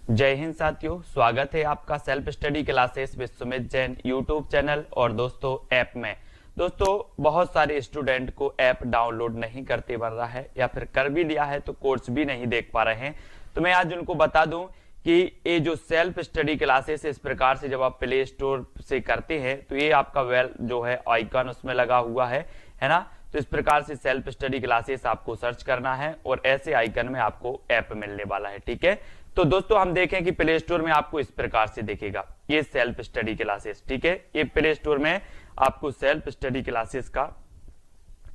जय हिंद साथियों, स्वागत है आपका self study classes with Sumit Jain YouTube channel और दोस्तों ऐप में। दोस्तों बहुत सारे स्टूडेंट को ऐप डाउनलोड नहीं करते बन रहा है या फिर कर भी लिया है तो कोर्स भी नहीं देख पा रहे हैं। तो मैं आज उनको बता दूं कि ये जो सेल्फ स्टडी क्लासेस इस प्रकार से जब आप प्ले स्टोर से करते हैं तो ये आपका वेल जो है आइकन उसमें लगा हुआ है ना। तो इस प्रकार से सेल्फ स्टडी क्लासेस आपको सर्च करना है और ऐसे आइकन में आपको ऐप मिलने वाला है। ठीक है, तो दोस्तों हम देखें कि प्ले स्टोर में आपको इस प्रकार से दिखेगा ये सेल्फ स्टडी क्लासेस। ठीक है, ये प्ले स्टोर में आपको सेल्फ स्टडी क्लासेस का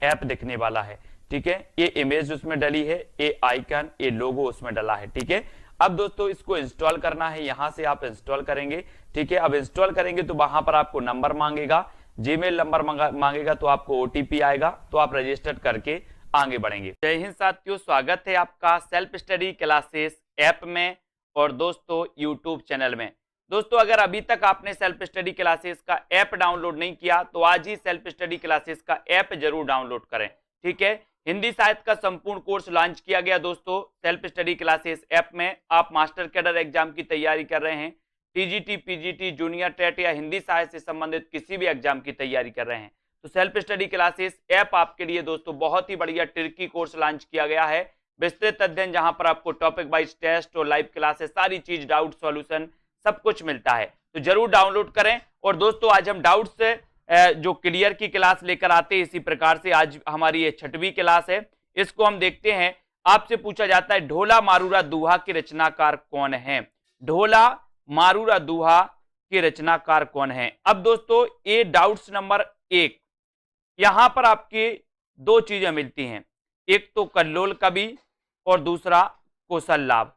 ऐप दिखने वाला है। ठीक है, ये इमेज उसमें डली है, ये आइकन, ये लोगो उसमें डला है। ठीक है, अब दोस्तों इसको इंस्टॉल करना है, यहां से आप इंस्टॉल करेंगे। ठीक है, अब इंस्टॉल करेंगे तो वहां पर आपको नंबर मांगेगा, जीमेल नंबर मांगेगा, तो आपको ओटीपी आएगा, तो आप रजिस्टर करके आगे बढ़ेंगे। जय हिंद साथियों, स्वागत है आपका सेल्फ स्टडी क्लासेस ऐप में और दोस्तों यूट्यूब चैनल में। दोस्तों अगर अभी तक आपने सेल्फ स्टडी क्लासेस का ऐप डाउनलोड नहीं किया तो आज ही सेल्फ स्टडी क्लासेस का ऐप जरूर डाउनलोड करें। ठीक है, हिंदी साहित्य का संपूर्ण कोर्स लॉन्च किया गया दोस्तों सेल्फ स्टडी क्लासेस ऐप में। आप मास्टर कैडर एग्जाम की तैयारी कर रहे हैं, टीजीटी, पीजीटी, जूनियर टेट या हिंदी साहित्य से संबंधित किसी भी एग्जाम की तैयारी कर रहे हैं तो सेल्फ स्टडी क्लासेस ऐप आपके लिए दोस्तों बहुत ही बढ़िया ट्रिकी कोर्स लॉन्च किया गया है। विस्तृत अध्ययन जहां पर आपको टॉपिक वाइज टेस्ट और लाइव क्लासेस सारी चीज, डाउट सॉल्यूशन सब कुछ मिलता है, तो जरूर डाउनलोड करें। और दोस्तों आज हम डाउट से जो क्लियर की क्लास लेकर आते हैं, इसी प्रकार से आज हमारी ये 6वीं क्लास है। इसको हम देखते हैं। आपसे पूछा जाता है ढोला मारूरा दोहा के रचनाकार कौन है। ढोला मारूरा दोहा के रचनाकार कौन है। अब दोस्तों ये डाउट्स नंबर 1, यहां पर आपकी दो चीजें मिलती हैं, एक तो कल्लोल कवि और दूसरा कौशल लाभ।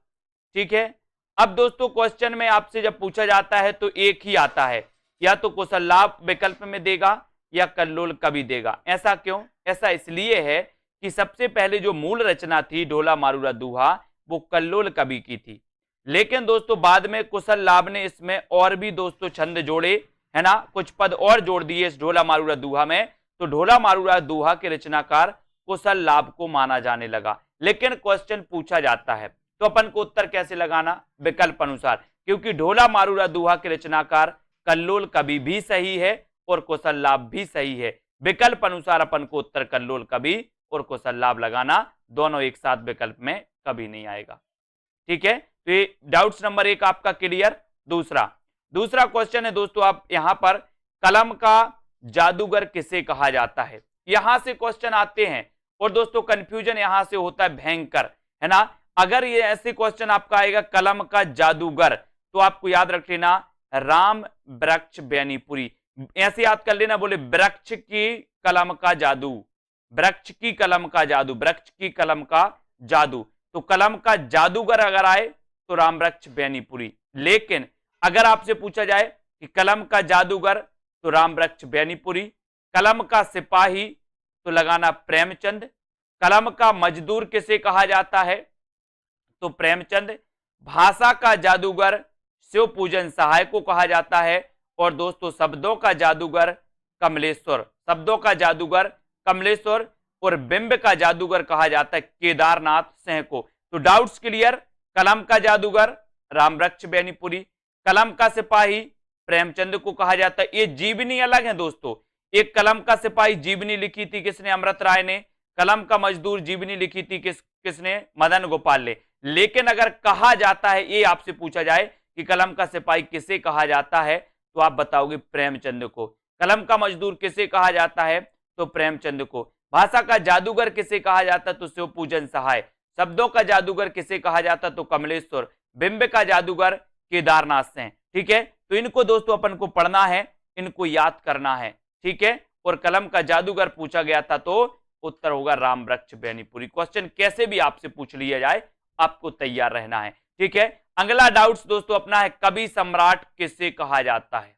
ठीक है, अब दोस्तों क्वेश्चन में आपसे जब पूछा जाता है तो एक ही आता है, या तो कौशल लाभ विकल्प में देगा या कल्लोल कवि देगा। ऐसा क्यों? ऐसा इसलिए है कि सबसे पहले जो मूल रचना थी ढोला मारूरा दोहा वो कल्लोल कवि की थी, लेकिन दोस्तों बाद में कौशल लाभ ने इसमें और भी दोस्तों छंद जोड़े, है ना, कुछ पद और जोड़ दिए इस ढोला मारूरा दोहा में, तो ढोला मारूरा दोहा के रचनाकार कौशल लाभ को माना जाने लगा। लेकिन क्वेश्चन पूछा जाता है तो अपन को उत्तर कैसे लगाना? विकल्प अनुसार, क्योंकि ढोला मारूरा दोहा के रचनाकार कल्लोल कवि भी सही है और कौशल लाभ भी सही है। विकल्प अनुसार अपन को उत्तर कल्लोल कवि और कौशल लाभ लगाना, दोनों एक साथ विकल्प में कभी नहीं आएगा। ठीक है, तो ये डाउट्स नंबर 1 आपका क्लियर। दूसरा क्वेश्चन है दोस्तों, आप यहां पर कलम का जादूगर किसे कहा जाता है, यहां से क्वेश्चन आते हैं और दोस्तों कंफ्यूजन यहां से होता है भयंकर, है ना। अगर ये ऐसे क्वेश्चन आपका आएगा कलम का जादूगर तो आपको याद रख लेना राम वृक्ष बेनीपुरी, ऐसे याद कर लेना, बोले वृक्ष की कलम का जादू, वृक्ष की कलम का जादू, वृक्ष की कलम का जादू, तो कलम का जादूगर अगर आए तो राम वृक्ष बेनीपुरी। लेकिन अगर आपसे पूछा जाए कि कलम का जादूगर तो राम वृक्ष बेनीपुरी, कलम का सिपाही तो लगाना प्रेमचंद, कलम का मजदूर किसे कहा जाता है तो प्रेमचंद, भाषा का जादूगर शिव पूजन सहाय को कहा जाता है, और दोस्तों शब्दों का जादूगर कमलेश्वर, शब्दों का जादूगर कमलेश्वर, और बिंब का जादूगर कहा जाता है केदारनाथ सिंह को। तो डाउट्स क्लियर, कलम का जादूगर रामवृक्ष बेनीपुरी, कलम का सिपाही प्रेमचंद को कहा जाता है। ये जीवनी अलग है दोस्तों, एक कलम का सिपाही जीवनी लिखी थी किसने? अमृत राय ने। कलम का मजदूर जीवनी लिखी थी किसने? मदन गोपाल ने। लेकिन अगर कहा जाता है, ये आपसे पूछा जाए कि कलम का सिपाही किसे कहा जाता है तो आप बताओगे प्रेमचंद को। कलम का मजदूर किसे कहा जाता है तो प्रेमचंद को। भाषा का जादूगर किसे कहा जाता तो शिव पूजन सहाय, शब्दों का जादूगर किसे कहा जाता तो कमलेश्वर, बिंब का जादूगर केदारनाथ सिंह। ठीक है, तो इनको दोस्तों अपन को पढ़ना है, इनको याद करना है। ठीक है, और कलम का जादूगर पूछा गया था तो उत्तर होगा राम वृक्ष बेनीपुरी। क्वेश्चन कैसे भी आपसे पूछ लिया जाए आपको तैयार रहना है। ठीक है, अगला डाउट्स दोस्तों अपना है कवि सम्राट किसे कहा जाता है।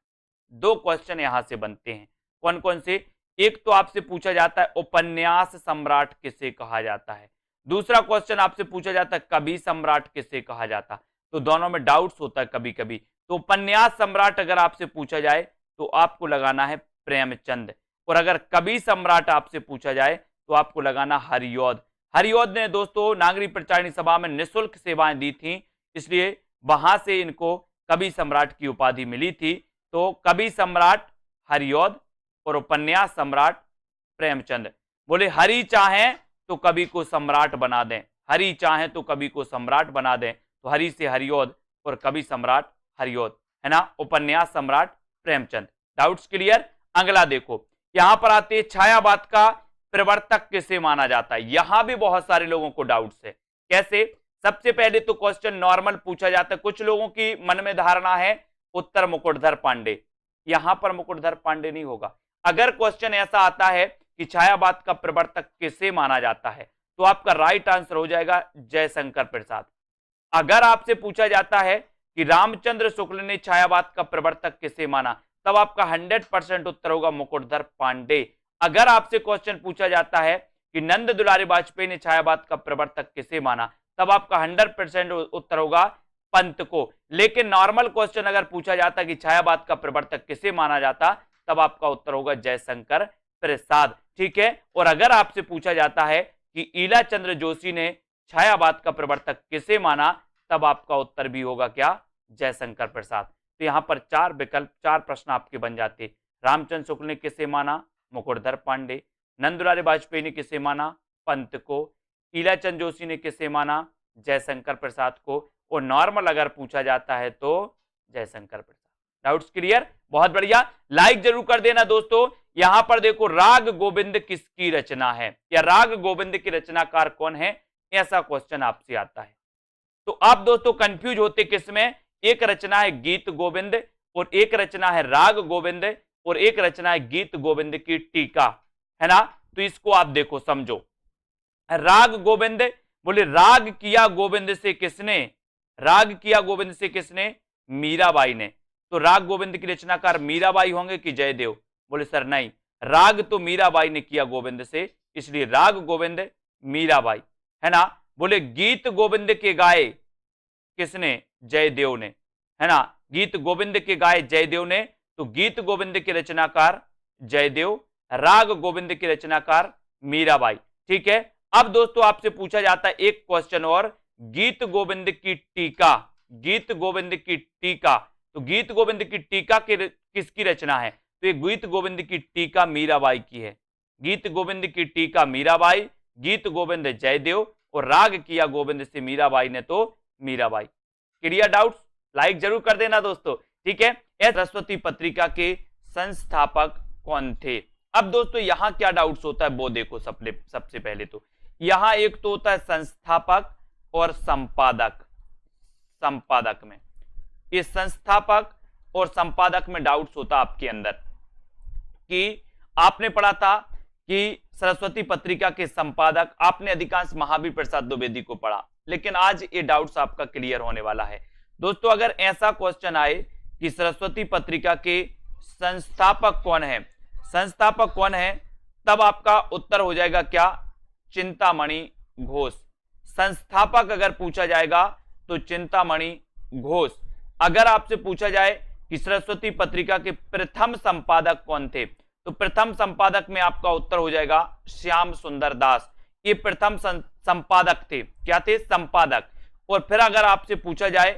दो क्वेश्चन यहां से बनते हैं, कौन कौन से? एक तो आपसे पूछा जाता है उपन्यास सम्राट किसे कहा जाता है, दूसरा क्वेश्चन आपसे पूछा जाता है कवि सम्राट किसे कहा जाता। तो दोनों में डाउट्स होता है कभी कभी। तो उपन्यास सम्राट अगर आपसे पूछा जाए तो आपको लगाना है प्रेमचंद, और अगर कवि सम्राट आपसे पूछा जाए तो आपको लगाना हरिऔध। हरिऔध ने दोस्तों नागरिक प्रचारिणी सभा में निःशुल्क सेवाएं दी थी, इसलिए वहां से इनको कवि सम्राट की उपाधि मिली थी। तो कवि सम्राट हरिऔध और उपन्यास सम्राट प्रेमचंद। बोले हरि चाहें तो कवि को सम्राट बना दें, हरि चाहें तो कवि को सम्राट बना दें, तो हरि से हरिऔध और कवि सम्राट हरिऔध, है ना, उपन्यास सम्राट प्रेमचंद। Doubts clear? अगला देखो, यहां पर आते हैं छायावाद का प्रवर्तक किसे माना जाता है। यहां भी बहुत सारे लोगों को डाउट्स है। कैसे? सबसे पहले तो क्वेश्चन नॉर्मल पूछा जाता है। कुछ लोगों की मन में धारणा है उत्तर मुकुटधर पांडे। यहां पर मुकुटधर पांडे नहीं होगा। अगर क्वेश्चन ऐसा आता है कि छायावाद का प्रवर्तक किसे माना जाता है, तो आपका राइट आंसर हो जाएगा जयशंकर प्रसाद। अगर आपसे पूछा जाता है कि रामचंद्र शुक्ल ने छायावाद का प्रवर्तक किसे माना, तब आपका 100% उत्तर होगा मुकुटधर पांडे। अगर आपसे क्वेश्चन पूछा जाता है कि नंद दुलारी वाजपेयी ने छायावाद का प्रवर्तक किसे माना, तब आपका 100% उत्तर होगा पंत को। लेकिन नॉर्मल क्वेश्चन अगर पूछा जाता कि छायावाद का प्रवर्तक किसे माना जाता, तब आपका उत्तर होगा जयशंकर प्रसाद। ठीक है। और अगर आपसे पूछा जाता है कि ईला चंद्र जोशी ने छायावाद का प्रवर्तक किसे माना, तब आपका उत्तर भी होगा क्या? जयशंकर प्रसाद। तो यहां पर 4 विकल्प, 4 प्रश्न आपके बन जाते। रामचंद्र शुक्ल ने किसे माना? मुकुटधर पांडे। नंदुलारी वाजपेयी ने किसे माना? पंत को। ईलाचंद जोशी ने किसे माना? जयशंकर प्रसाद को। और नॉर्मल अगर पूछा जाता है तो जयशंकर प्रसाद। Doubts clear? बहुत बढ़िया, लाइक जरूर कर देना दोस्तों। यहां पर देखो, राग गोविंद किसकी रचना है, या राग गोविंद के रचनाकार कौन है, ऐसा क्वेश्चन आपसे आता है। तो आप दोस्तों कंफ्यूज होते किसमें? एक रचना है गीत गोविंद, और एक रचना है राग गोविंद, और एक रचना है गीत गोविंद की टीका, है ना। तो इसको आप देखो, समझो। राग गोविंद, बोले राग किया गोविंद से किसने? राग किया गोविंद से किसने? मीराबाई ने। तो राग गोविंद की रचनाकार मीराबाई होंगे कि जयदेव? बोले सर नहीं, राग तो मीराबाई ने किया गोविंद से, इसलिए राग गोविंद मीराबाई, है ना। बोले गीत गोविंद के गाए किसने? जयदेव ने, है ना। गीत गोविंद के गाए जयदेव ने, तो गीत गोविंद के रचनाकार जयदेव, राग गोविंद के रचनाकार मीराबाई। ठीक है। अब दोस्तों आपसे पूछा जाता है एक क्वेश्चन और, गीत गोविंद की टीका, गीत गोविंद की टीका, तो गीत गोविंद की टीका किसकी रचना है? तो ये गीत गोविंद की टीका मीराबाई की है। गीत गोविंद की टीका मीराबाई, गीत गोविंद जयदेव, और राग किया गोविंद से मीराबाई ने, तो मीराबाई। Clear doubts? लाइक जरूर कर देना दोस्तों। ठीक है। सरस्वती पत्रिका के संस्थापक कौन थे? अब दोस्तों यहां क्या डाउट्स होता है वो देखो। सबसे पहले तो यहां एक तो होता है संस्थापक और संपादक। संपादक में, ये संस्थापक और संपादक में डाउट्स होता आपके अंदर कि आपने पढ़ा था कि सरस्वती पत्रिका के संपादक आपने अधिकांश महावीर प्रसाद द्विवेदी को पढ़ा, लेकिन आज ये डाउट्स आपका क्लियर होने वाला है दोस्तों। अगर ऐसा क्वेश्चन आए कि सरस्वती पत्रिका के संस्थापक कौन है, संस्थापक कौन है, तब आपका उत्तर हो जाएगा क्या? चिंतामणि घोष। संस्थापक अगर पूछा जाएगा तो चिंतामणि घोष। अगर आपसे पूछा जाए कि सरस्वती पत्रिका के प्रथम संपादक कौन थे, तो प्रथम संपादक में आपका उत्तर हो जाएगा श्याम सुंदर दास। ये प्रथम संपादक थे। क्या थे? संपादक। और फिर अगर आपसे पूछा जाए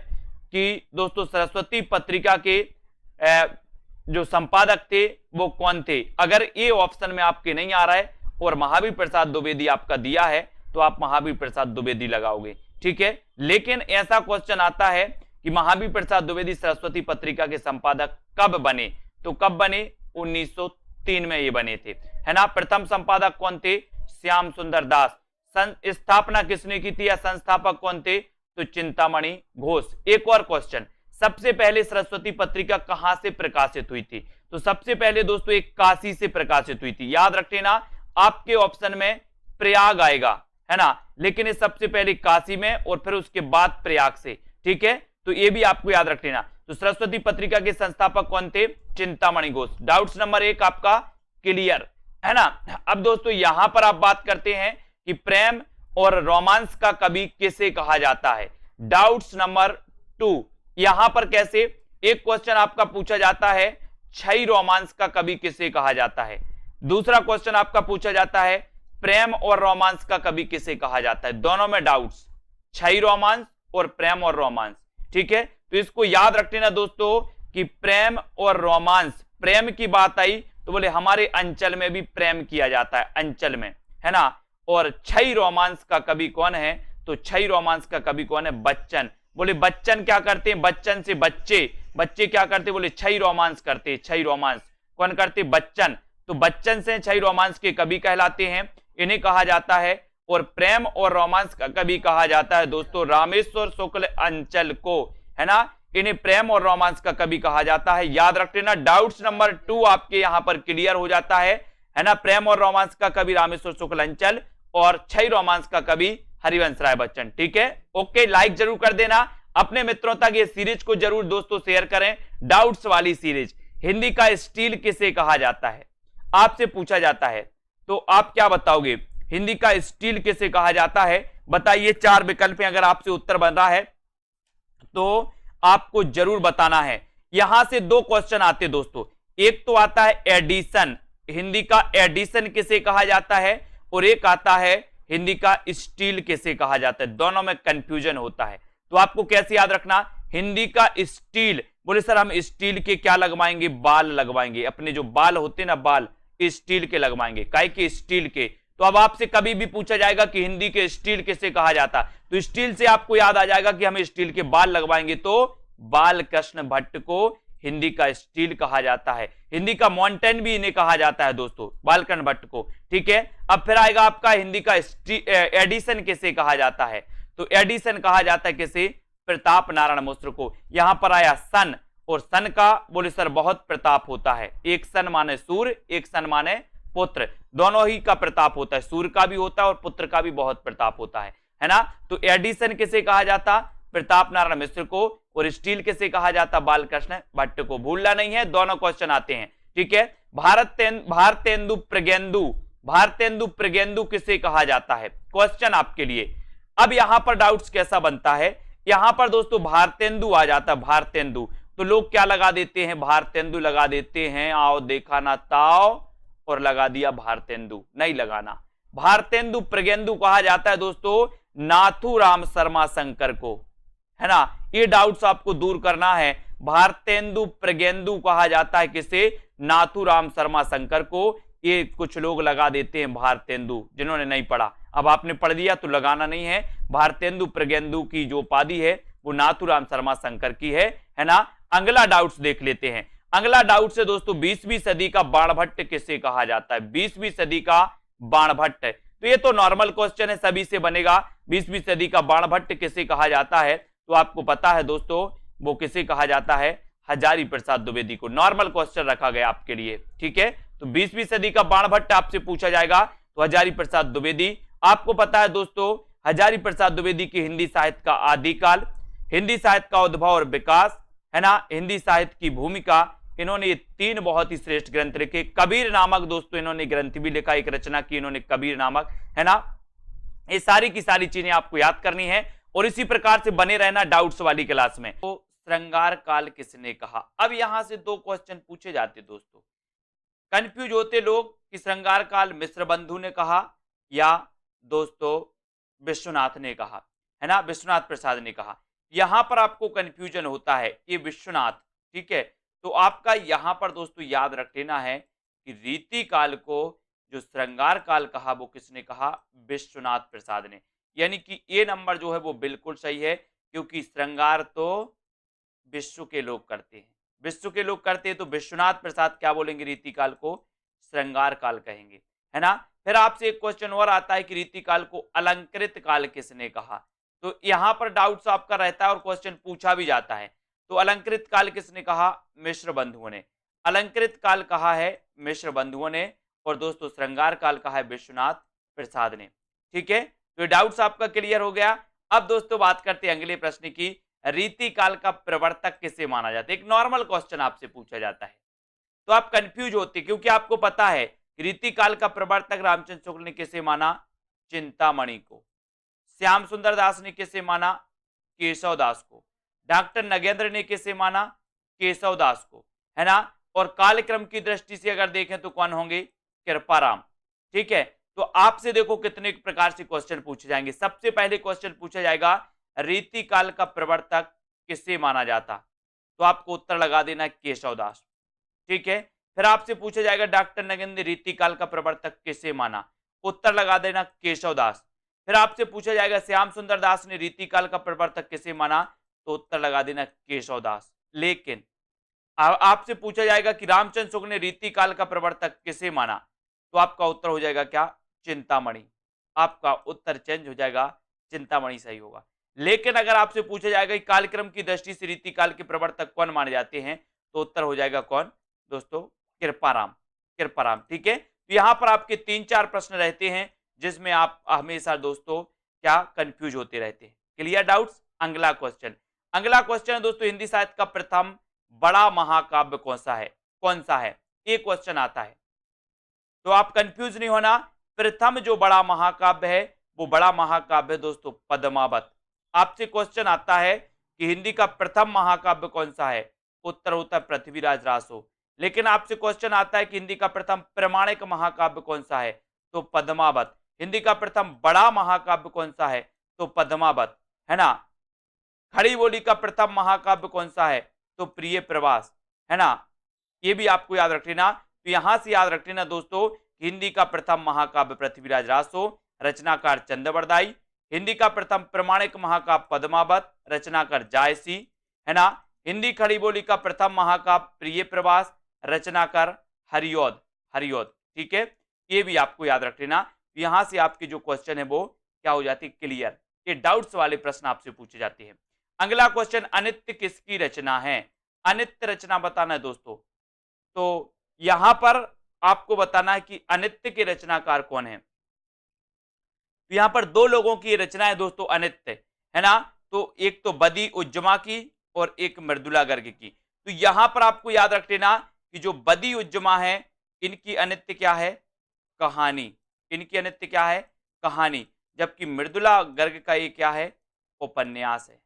कि दोस्तों सरस्वती पत्रिका के जो संपादक थे वो कौन थे, अगर ये ऑप्शन में आपके नहीं आ रहा है और महावीर प्रसाद द्विवेदी आपका दिया है, तो आप महावीर प्रसाद द्विवेदी लगाओगे। ठीक है। लेकिन ऐसा क्वेश्चन आता है कि महावीर प्रसाद द्विवेदी सरस्वती पत्रिका के संपादक कब बने, तो कब बने? 1903 में ये बने थे, है ना। प्रथम संपादक कौन थे? श्याम सुंदर दास। स्थापना किसने की थी या संस्थापक कौन थे? तो चिंतामणि घोष। एक और क्वेश्चन, सबसे पहले सरस्वती पत्रिका कहां से प्रकाशित हुई थी? तो सबसे पहले दोस्तों एक काशी से प्रकाशित हुई थी। याद रख लेना, आपके ऑप्शन में प्रयाग आएगा, है ना, लेकिन ये सबसे पहले काशी में और फिर उसके बाद प्रयाग से। ठीक है। तो ये भी आपको याद रख लेना। तो सरस्वती पत्रिका के संस्थापक कौन थे? चिंतामणि घोष। डाउट्स नंबर 1 आपका क्लियर, है ना। अब दोस्तों यहां पर आप बात करते हैं कि प्रेम और रोमांस का कवि किसे कहा जाता है। डाउट्स नंबर 2, यहां पर कैसे? एक क्वेश्चन आपका पूछा जाता है छई रोमांस का कवि किसे कहा जाता है। दूसरा क्वेश्चन आपका पूछा जाता है प्रेम और रोमांस का कवि किसे कहा जाता है। दोनों में डाउट्स, छई रोमांस और प्रेम और रोमांस। ठीक है, तो इसको याद रख लेना दोस्तों कि प्रेम और रोमांस, प्रेम की बात आई तो बोले हमारे अंचल में भी प्रेम किया जाता है, अंचल में, है ना। और छई रोमांस का कवि कौन है, तो छई रोमांस का कवि कौन है, बच्चन। बोले बच्चन क्या करते हैं, बच्चन से बच्चे, बच्चे क्या करते, बोले छई रोमांस करते, छई रोमांस कौन करते, बच्चन। तो बच्चन से छई रोमांस के कवि कहलाते हैं, इन्हें कहा जाता है। और प्रेम और रोमांस का कवि कहा जाता है दोस्तों रामेश्वर शुक्ल अंचल को, है ना। इन्हें प्रेम और रोमांस का कवि कहा जाता है, याद रख लेना। डाउट्स नंबर 2 आपके यहां पर क्लियर हो जाता है ना। प्रेम और रोमांस का कवि रामेश्वर शुक्ल अंचल और छई रोमांस का कवि हरिवंश राय बच्चन, ठीक है। ओके, लाइक जरूर कर देना, अपने मित्रों तक ये सीरीज को जरूर दोस्तों शेयर करें। डाउट्स वाली सीरीज, हिंदी का स्टील किसे कहा जाता है, आपसे पूछा जाता है, तो आप क्या बताओगे, हिंदी का स्टील किसे कहा जाता है, बताइए। 4 विकल्प हैं, अगर आपसे उत्तर बन रहा है तो आपको जरूर बताना है। यहां से 2 क्वेश्चन आते दोस्तों, एक तो आता है एडिशन, हिंदी का एडिशन किसे कहा जाता है, और एक आता है हिंदी का स्टील किसे कहा जाता है, दोनों में कंफ्यूजन होता है। तो आपको कैसे याद रखना, हिंदी का स्टील, बोले सर हम स्टील के क्या लगवाएंगे, बाल लगवाएंगे, अपने जो बाल होते हैं ना, बाल स्टील के लगवाएंगे, काहे के, स्टील के। तो अब आपसे कभी भी पूछा जाएगा कि हिंदी के स्टील किसे कहा जाता, तो स्टील से आपको याद आ जाएगा कि हम स्टील के बाल लगवाएंगे, तो बाल कृष्ण भट्ट को हिंदी का स्टील कहा जाता है। हिंदी का माउंटेन भी इन्हें कहा जाता है दोस्तों, बालकृष्ण भट्ट को, ठीक है। अब फिर आएगा आपका हिंदी का एडिशन किसे कहा जाता है, तो एडिशन कहा जाता है किसे, प्रताप नारायण मिश्र को। यहां पर आया सन, और सन का बोले सर बहुत प्रताप होता है, एक सन माने सूर्य, एक सन माने पुत्र, दोनों ही का प्रताप होता है, सूर्य का भी होता है और पुत्र का भी बहुत प्रताप होता है ना। तो एडिशन किसे कहा जाता, प्रताप नारायण मिश्र को, और स्टील किसे कहा जाता, बालकृष्ण भट्ट को। भूलना नहीं है, दोनों क्वेश्चन आते हैं, ठीक है। भारतेंदु प्रगेंदु, भारतेंदु प्रगेंदु किसे कहा जाता है, क्वेश्चन आपके लिए। अब यहां पर डाउट्स कैसा बनता है, यहां पर दोस्तों भारतेंदु आ जाता है, भारतेंदु, तो लोग क्या लगा देते हैं, भारतेंदु लगा देते हैं, आओ देखा ना ताओ, और लगा दिया भारतेंदु, नहीं लगाना। भारतेंदु प्रगेंदु कहा जाता है दोस्तों नाथूराम शर्मा शंकर को, है ना। ये डाउट्स आपको दूर करना है, भारतेंदु प्रगेंदु कहा जाता है किसे, नाथूराम शर्मा शंकर को। ये कुछ लोग लगा देते हैं भारतेंदु, जिन्होंने नहीं पढ़ा, अब आपने पढ़ दिया तो लगाना नहीं है। भारतेंदु प्रगेंदु की जो उपाधि है वो नाथूराम शर्मा शंकर की है ना। अगला डाउट्स देख लेते हैं, अगला डाउट है दोस्तों 20वीं सदी का बाणभट्ट किसे कहा जाता है, 20वीं सदी का बाणभट्ट। तो ये तो नॉर्मल क्वेश्चन है, सभी से बनेगा, 20वीं सदी का बाणभट्ट किसे कहा जाता है, तो आपको पता है दोस्तों वो किसे कहा जाता है, हजारी प्रसाद द्विवेदी को। नॉर्मल क्वेश्चन रखा गया आपके लिए, ठीक है। तो 20वीं सदी का बाणभट्ट आपसे पूछा जाएगा तो हजारी प्रसाद द्विवेदी। आपको पता है दोस्तों हजारी प्रसाद द्विवेदी की हिंदी साहित्य का आदिकाल, हिंदी साहित्य का उद्भव और विकास, है ना, हिंदी साहित्य की भूमिका, इन्होंने ये 3 बहुत ही श्रेष्ठ ग्रंथ लिखे। कबीर नामक दोस्तों इन्होंने ग्रंथ भी लिखा, एक रचना की इन्होंने कबीर नामक, है ना। ये सारी की सारी चीजें आपको याद करनी है और इसी प्रकार से बने रहना डाउट्स वाली क्लास में। तो श्रृंगार काल किसने कहा, अब यहां से 2 क्वेश्चन पूछे जाते दोस्तों, कंफ्यूज होते लोग कि श्रृंगार काल मिश्र बंधु ने कहा या दोस्तों विश्वनाथ ने कहा, है ना, विश्वनाथ प्रसाद ने कहा। यहां पर आपको कंफ्यूजन होता है, ये विश्वनाथ, ठीक है। तो आपका यहां पर दोस्तों याद रख लेना है कि रीति काल को जो श्रृंगार काल कहा वो किसने कहा, विश्वनाथ प्रसाद ने। यानी कि ये नंबर जो है वो बिल्कुल सही है, क्योंकि श्रृंगार तो विश्व के लोग करते हैं, विश्व के लोग करते हैं, तो विश्वनाथ प्रसाद क्या बोलेंगे, रीति काल को श्रृंगार काल कहेंगे, है ना। फिर आपसे एक क्वेश्चन और आता है कि रीति काल को अलंकृत काल किसने कहा, तो यहां पर डाउट्स आपका रहता है और क्वेश्चन पूछा भी जाता है। तो अलंकृत काल किसने कहा, मिश्र बंधुओं ने, अलंकृत काल कहा है मिश्र बंधुओं ने, और दोस्तों श्रृंगार काल कहा है विश्वनाथ प्रसाद ने, ठीक है। तो डाउट्स आपका क्लियर हो गया। अब दोस्तों बात करते हैं अगले प्रश्न की, रीति काल का प्रवर्तक किसे माना जाता है। एक नॉर्मल क्वेश्चन आपसे पूछा जाता है तो आप कंफ्यूज होते, क्योंकि आपको पता है रीति काल का प्रवर्तक रामचंद्र शुक्ल ने किसे माना, चिंतामणि को। श्याम सुंदर दास ने किसे माना, केशव दास को। डॉक्टर नगेंद्र ने किसे माना, केशव दास को, है ना। और कालक्रम की दृष्टि से अगर देखें तो कौन होंगे, कृपाराम, ठीक है। तो आपसे देखो कितने प्रकार से क्वेश्चन पूछे जाएंगे। सबसे पहले क्वेश्चन पूछा जाएगा रीति काल का प्रवर्तक किसे माना जाता, तो आपको उत्तर लगा देना केशवदास। ठीक है, फिर आपसे पूछा जाएगा डॉक्टर नगिन ने रीतिकाल का प्रवर्तक किसे माना, उत्तर लगा देना केशवदास। फिर आपसे पूछा जाएगा श्याम सुंदर दास ने रीतिकाल का प्रवर्तक किसे माना, तो उत्तर लगा देना केशवदास। लेकिन आपसे पूछा जाएगा कि रामचंद्र शुक्ल ने रीतिकाल का प्रवर्तक किसे माना, तो आपका उत्तर हो जाएगा क्या, चिंतामणि। आपका उत्तर चेंज हो जाएगा, चिंतामणि सही होगा। लेकिन अगर आपसे पूछा जाएगा कि कालक्रम की दृष्टि से रीतिकाल के प्रवर्तक कौन माने जाते हैं, तो उत्तर हो जाएगा कौन दोस्तों, कृपाराम। कृपाराम। ठीक है, तो यहां पर आपके 3-4 प्रश्न रहते हैं जिसमें आप हमेशा दोस्तों क्या कंफ्यूज होते रहते हैं। Clear doubts. अगला क्वेश्चन, अगला क्वेश्चन है दोस्तों, हिंदी साहित्य का प्रथम बड़ा महाकाव्य कौन सा है, कौन सा है, ये क्वेश्चन आता है, तो आप कंफ्यूज नहीं होना। प्रथम जो बड़ा महाकाव्य है वो बड़ा महाकाव्य दोस्तों पद्मावत। आपसे क्वेश्चन आता है कि हिंदी का प्रथम महाकाव्य कौन सा है, उत्तर होता है पृथ्वीराज रासो। लेकिन आपसे क्वेश्चन आता है कि हिंदी का प्रथम प्रमाणिक महाकाव्य कौन सा है, तो पद्मावत। हिंदी का प्रथम बड़ा महाकाव्य कौन सा है, तो पद्मावत, है ना। खड़ी बोली का प्रथम महाकाव्य कौन सा है, तो प्रिय प्रवास, है ना। ये भी आपको याद रख लेना। तो यहां से याद रख लेना दोस्तों, हिंदी का प्रथम महाकाव्य पृथ्वीराज रासो, रचनाकार चंद्रवरदाई। हिंदी का प्रथम प्रमाणिक महाकाव्य पद्मावत, रचनाकार जायसी, है ना। हिंदी खड़ी बोली का प्रथम महाकाव्य प्रिय प्रवास, रचनाकार हरिऔध। हरिऔध। ठीक है, ये भी आपको याद रख लेना। यहां से आपके जो क्वेश्चन है वो क्या हो जाती है, क्लियर। ये डाउट्स वाले प्रश्न आपसे पूछे जाते हैं। अगला क्वेश्चन, अनित्य किसकी रचना है, अनित्य रचना बताना है दोस्तों। तो यहां पर आपको बताना है कि अनित्य के रचनाकार कौन है। तो यहां पर दो लोगों की रचना है दोस्तों अनित्य, है ना। तो एक तो बदी उज्जमा की और एक मृदुला गर्ग की। तो यहां पर आपको याद रख लेना कि जो बदी उज्जमा है इनकी अनित्य क्या है, कहानी। इनकी अनित्य क्या है, कहानी। जबकि मृदुला गर्ग का ये क्या है, उपन्यास है।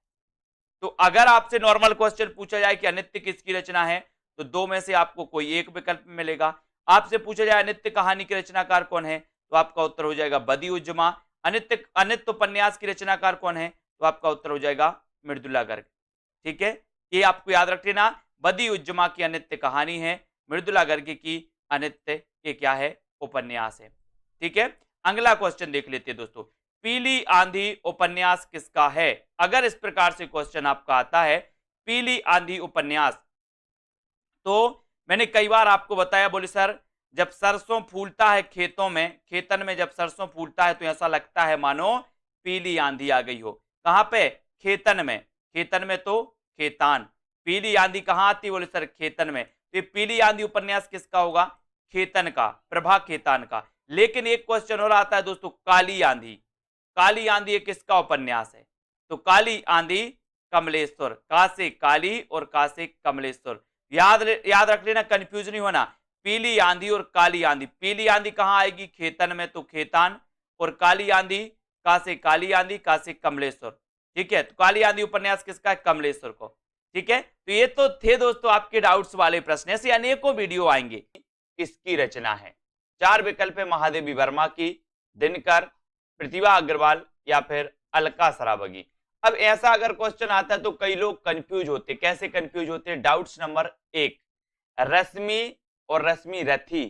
तो अगर आपसे नॉर्मल क्वेश्चन पूछा जाए कि अनित्य किसकी रचना है, तो दो में से आपको कोई एक विकल्प मिलेगा। आपसे पूछा जाए अनित्य कहानी के रचनाकार कौन है, तो आपका उत्तर हो जाएगा बदी उज्जमा। अनित्य अनित्य उपन्यास की रचनाकार कौन है, तो आपका उत्तर हो जाएगा मृदुला गर्ग। ठीक है, ये आपको याद रख लेना। बदी उज्जमा की अनित्य कहानी है, मृदुला गर्ग की अनित्य ये क्या है, उपन्यास है। ठीक है, अगला क्वेश्चन देख लेते हैं दोस्तों, पीली आंधी उपन्यास किसका है। अगर इस प्रकार से क्वेश्चन आपका आता है पीली आंधी उपन्यास, तो मैंने कई बार आपको बताया, बोले सर जब सरसों फूलता है खेतों में, खेतन में जब सरसों फूलता है तो ऐसा लगता है मानो पीली आंधी आ गई हो। कहां पे, खेतन में। खेतन में तो खेतान, पीली आंधी कहां आती, बोले सर खेतन में। तो ये पीली आंधी उपन्यास किसका होगा, खेतन का, प्रभा खेतान का। लेकिन एक क्वेश्चन और आता है दोस्तों, काली आंधी। काली आंधी ये किसका उपन्यास है, तो काली आंधी कमलेश्वर। का से काली और का से कमलेश्वर। याद रख लेना, कंफ्यूज नहीं होना। पीली आंधी और काली आंधी, पीली आंधी कहां आएगी, खेतन में तो खेतान, और काली आंधी का से काली आंधी, का से कमलेश्वर। ठीक है, तो काली आंधी उपन्यास किसका है, कमलेश्वर को। ठीक है, तो ये तो थे दोस्तों आपके डाउट्स वाले प्रश्न। ऐसे अनेकों वीडियो आएंगे। इसकी रचना है, 4 विकल्प है, महादेवी वर्मा की, दिनकर, प्रतिभा अग्रवाल या फिर अलका सरावगी। अब ऐसा अगर क्वेश्चन आता है तो कई लोग कंफ्यूज होते, कैसे कंफ्यूज होते हैं। डाउट्स नंबर 1, रश्मि और रश्मि रथी,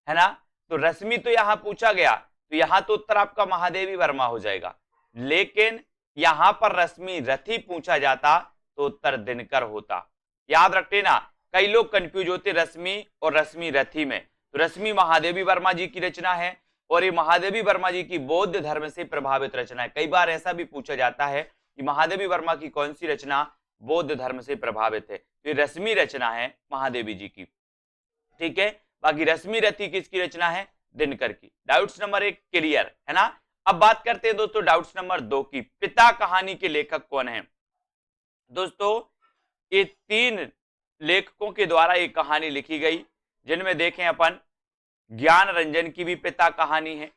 है ना। तो रश्मि तो यहां पूछा गया, तो यहां तो उत्तर आपका महादेवी वर्मा हो जाएगा। लेकिन यहां पर रश्मि रथी पूछा जाता तो उत्तर दिनकर होता। याद रख लेना, कई लोग कंफ्यूज होते रश्मि और रश्मि रथी में। तो रश्मि महादेवी वर्मा जी की रचना है और ये महादेवी वर्मा जी की बौद्ध धर्म से प्रभावित रचना है। कई बार ऐसा भी पूछा जाता है कि महादेवी वर्मा की कौन सी रचना बौद्ध धर्म से प्रभावित है, तो ये रश्मि रचना है महादेवी जी की। ठीक है, बाकी रश्मि रथी किसकी रचना है, दिनकर की। डाउट्स नंबर 1 क्लियर है ना। अब बात करते हैं दोस्तों डाउट्स नंबर 2 की, पिता कहानी के लेखक कौन है। दोस्तों ये 3 लेखकों के द्वारा एक कहानी लिखी गई, जिनमें देखें अपन ज्ञान रंजन की भी पिता कहानी है,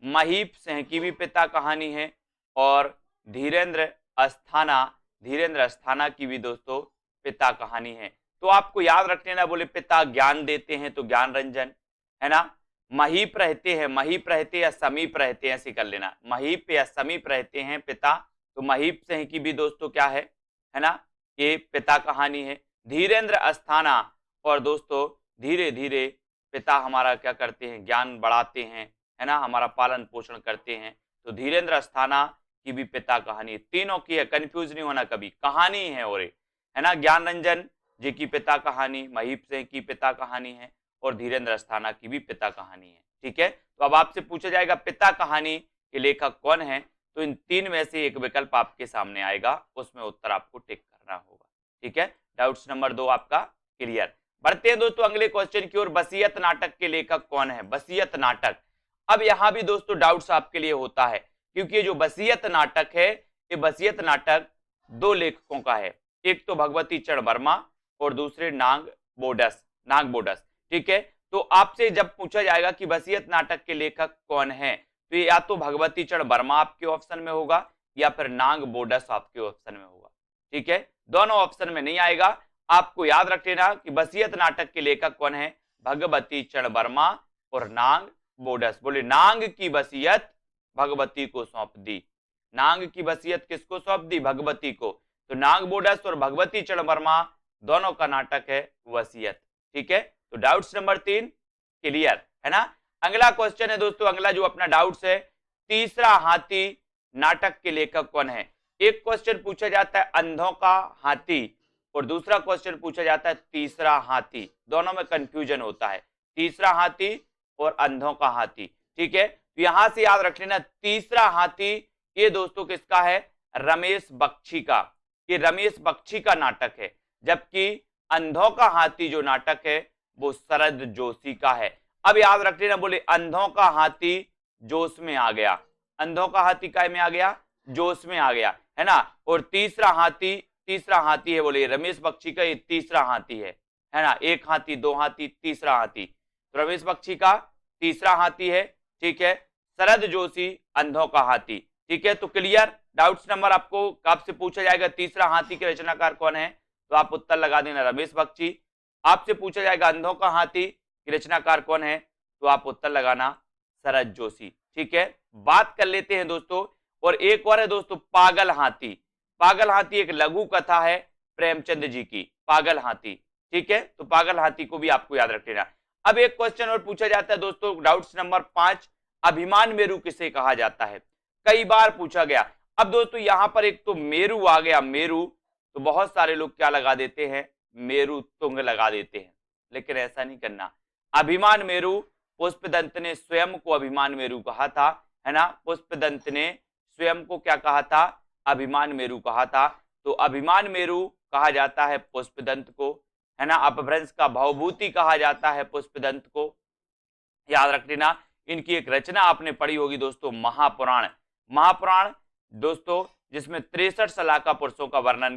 महीप सिंह की भी पिता कहानी है, और धीरेन्द्र अस्थाना की भी दोस्तों पिता कहानी है। तो आपको याद रख लेना, बोले पिता ज्ञान देते हैं तो ज्ञान रंजन, है ना। महीप रहते या समीप रहते हैं, ऐसे कर लेना, महीप या समीप रहते हैं पिता, तो महीप सिंह की भी दोस्तों क्या है ना, ये पिता कहानी है। धीरेन्द्र अस्थाना, और दोस्तों धीरे धीरे पिता हमारा क्या करते हैं, ज्ञान बढ़ाते हैं, है ना, हमारा पालन पोषण करते हैं। तो धीरेन्द्र अस्थाना की भी पिता कहानी, तीनों की है, कंफ्यूज नहीं होना कभी, कहानी है और है ना। ज्ञान रंजन जी की पिता कहानी, महीप सिंह की पिता कहानी है, और धीरेन्द्र अस्थाना की भी पिता कहानी है। ठीक है, तो अब आपसे पूछा जाएगा पिता कहानी के लेखक कौन है, तो इन तीन में से एक विकल्प आपके सामने आएगा, उसमें उत्तर आपको टिक करना होगा। ठीक है, डाउट्स नंबर 2 आपका क्लियर। बढ़ते हैं दोस्तों अगले क्वेश्चन की ओर। वसीयत नाटक के लेखक कौन है? वसीयत नाटक, अब यहां भी दोस्तों डाउट्स आपके लिए होता है, क्योंकि ये जो वसीयत नाटक है, ये वसीयत नाटक दो लेखकों का है, एक तो भगवती चरण वर्मा और दूसरे नाग बोडस। ठीक है, तो आपसे जब पूछा जाएगा कि वसीयत नाटक के लेखक कौन है, तो या तो भगवती चरण वर्मा आपके ऑप्शन में होगा या फिर नाग बोडस आपके ऑप्शन में होगा। ठीक है, दोनों ऑप्शन में नहीं आएगा। आपको याद रख लेना कि वसीयत नाटक के लेखक कौन है, भगवती चरण वर्मा और नाग बोडस। बोले नाग की वसीयत भगवती को सौंप दी, नाग की वसीयत किसको सौंप दी? भगवती को। तो नाग बोडस और भगवती चरण वर्मा दोनों का नाटक है वसीयत। ठीक है, तो डाउट्स नंबर 3 क्लियर है ना। अगला क्वेश्चन है दोस्तों, अगला जो अपना डाउट्स है, तीसरा हाथी नाटक के लेखक कौन है? एक क्वेश्चन पूछा जाता है अंधों का हाथी और दूसरा क्वेश्चन पूछा जाता है तीसरा हाथी, दोनों में कंफ्यूजन होता है, तीसरा हाथी और अंधों का हाथी। ठीक है, तो यहां से याद रख लेना तीसरा हाथी ये दोस्तों किसका है? रमेश बख्शी का, ये रमेश बख्शी का नाटक है, जबकि अंधों का हाथी जो नाटक है वो शरद जोशी का है। अब याद रख लेना, बोले अंधों का हाथी जोश में आ गया, अंधों का हाथी काय में आ गया? जोश में आ गया, है ना। और तीसरा हाथी है, बोले रमेश बख्शी का ये तीसरा हाथी है ना। एक हाथी, दो हाथी, तीसरा हाथी, तो रमेश बख्शी का तीसरा हाथी है। ठीक है, शरद जोशी अंधों का हाथी। ठीक है, तो क्लियर। डाउट्स नंबर आपसे पूछा जाएगा तीसरा हाथी के रचनाकार कौन है, तो आप उत्तर लगा देना रमेश बख्शी। आपसे पूछा जाएगा अंधों का हाथी की रचनाकार कौन है, तो आप उत्तर लगाना शरद जोशी। ठीक है, बात कर लेते हैं दोस्तों, और एक और है दोस्तों पागल हाथी। पागल हाथी एक लघु कथा है प्रेमचंद जी की, पागल हाथी। ठीक है, तो पागल हाथी को भी आपको याद रख लेना। अब एक क्वेश्चन और पूछा जाता है दोस्तों, डाउट्स नंबर 5, अभिमान मेरू किसे कहा जाता है? कई बार पूछा गया। अब दोस्तों यहां पर एक तो मेरू आ गया, मेरू, तो बहुत सारे लोग क्या लगा देते हैं? मेरू तुंग लगा देते हैं, लेकिन ऐसा नहीं करना। अभिमान मेरू, पुष्पदंत ने स्वयं को अभिमान मेरू कहा था, है ना। पुष्पदंत ने स्वयं को क्या कहा था? अभिमान मेरू कहा था। तो अभिमान मेरू कहा जाता है पुष्पदंत को, है ना। अपभ्रंश का भवभूति कहा जाता है पुष्पदंत को, याद रख लेना। इनकी एक रचना आपने पढ़ी होगी दोस्तों, महापुराण। महापुराण दोस्तों जिसमें 63 सलाका पुरुषों का वर्णन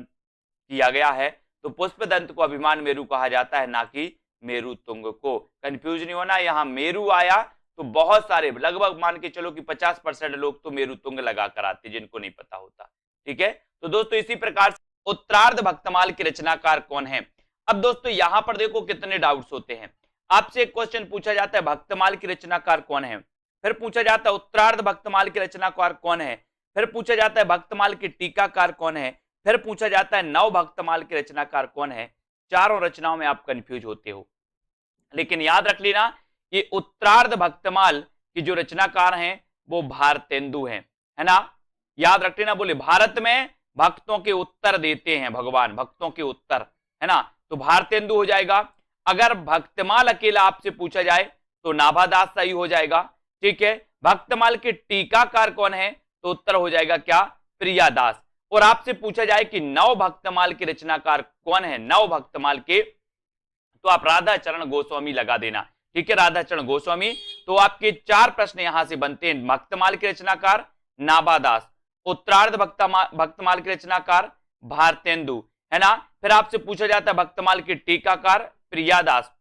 किया गया है, तो पुष्पदंत को अभिमान मेरू कहा जाता है, ना कि मेरू तुंग को। कंफ्यूज नहीं होना, यहाँ मेरू आया तो बहुत सारे, लगभग मान के चलो कि 50% लोग तो मेरू तुंग लगा कर आते, जिनको नहीं पता होता। ठीक है, तो दोस्तों इसी प्रकार से उत्तरार्ध भक्तमाल के रचनाकार कौन है? अब दोस्तों यहां पर देखो कितने डाउट्स होते हैं। आपसे एक क्वेश्चन पूछा जाता है भक्तमाल की रचनाकार कौन है, फिर पूछा जाता है उत्तरार्ध भक्तमाल के रचनाकार कौन है, फिर पूछा जाता है भक्तमाल के टीकाकार कौन है, फिर पूछा जाता है नव भक्तमाल के रचनाकार कौन है। चारों रचनाओं में आप कंफ्यूज होते हो, लेकिन याद रख लेना ये उत्तरार्ध भक्तमाल की जो रचनाकार हैं वो भारतेंदु हैं, है ना। याद रख लेना, बोले भारत में भक्तों के उत्तर देते हैं भगवान, भक्तों के उत्तर, है ना, तो भारतेंदु हो जाएगा। अगर भक्तमाल अकेला आपसे पूछा जाए तो नाभादास सही हो जाएगा। ठीक है, भक्तमाल के टीकाकार कौन है, तो उत्तर हो जाएगा क्या? प्रियादास। और आपसे पूछा जाए कि नव भक्तमाल के रचनाकार कौन है, नव भक्तमाल के, तो आप राधा चरण गोस्वामी लगा देना। ठीक है, राधा चरण गोस्वामी। तो आपके 4 प्रश्न यहां से बनते हैं। भक्तमाल के रचनाकार नाभादास, उत्तरार्ध भक्तमाल के रचनाकार भारतेंदु, है ना। फिर आपसे पूछा जाता है भक्तमाल के टीकाकार प्रियादास,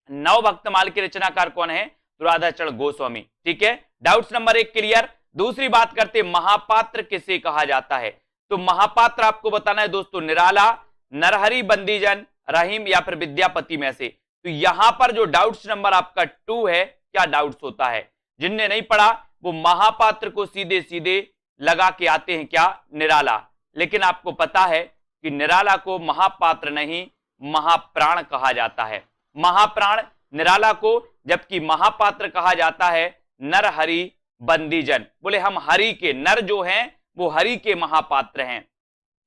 नव भक्तमाल के रचनाकार कौन है, तो राधा चरण गोस्वामी। ठीक है, डाउट्स नंबर 1 क्लियर। दूसरी बात करते महापात्र किसे कहा जाता है, तो महापात्र आपको बताना है दोस्तों निराला, नरहरि बंदीजन, रहीम या फिर विद्यापति में से। तो यहां पर जो डाउट्स नंबर आपका 2 है, क्या डाउट्स होता है, जिनने नहीं पढ़ा वो महापात्र को सीधे सीधे लगा के आते हैं क्या? निराला। लेकिन आपको पता है कि निराला को महापात्र नहीं महाप्राण कहा जाता है। महाप्राण निराला को, जबकि महापात्र कहा जाता है नर हरि बंदीजन। बोले हम हरि के, नर जो हैं वो हरि के महापात्र हैं,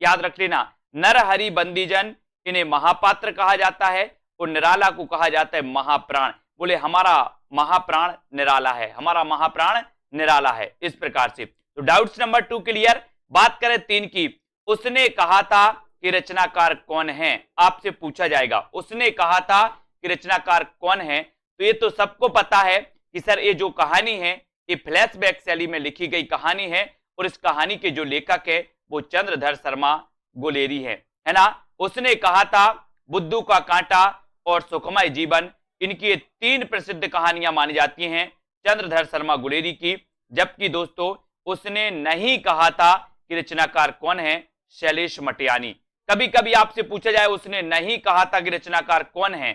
याद रख लेना। नर हरि बंदीजन इन्हें महापात्र कहा जाता है और निराला को कहा जाता है महाप्राण। बोले हमारा महाप्राण निराला है, हमारा महाप्राण निराला है। इस प्रकार से तो डाउट्स नंबर 2 क्लियर। बात करें 3 की, उसने कहा था कि रचनाकार कौन है, आपसे पूछा जाएगा उसने कहा था कि रचनाकार कौन है। तो ये तो सबको पता है कि सर ये जो कहानी है ये फ्लैशबैक शैली में लिखी गई कहानी है और इस कहानी के जो लेखक है वो चंद्रधर शर्मा गुलेरी है ना। उसने कहा था, बुद्धू का कांटा और सुखमय जीवन, इनकी 3 प्रसिद्ध कहानियां मानी जाती हैं चंद्रधर शर्मा गुलेरी की। जबकि दोस्तों उसने नहीं कहा था कि रचनाकार कौन है, शैलेश मटियानी। कभी कभी आपसे पूछा जाए उसने नहीं कहा था कि रचनाकार कौन है,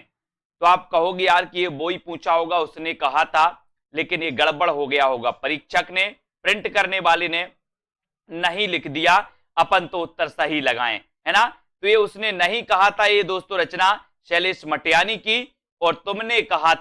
तो आप कहोगे यार कि ये वो ही पूछा होगा, उसने कहा था लेकिन ये गड़बड़ हो गया होगा, परीक्षक ने, प्रिंट करने वाले ने नहीं लिख दिया, अपन तो उत्तर सही लगाएं, है ना। तो ये उसने नहीं कहा था, ये दोस्तों रचना शैलेश मटियानी की, और तुमने कहा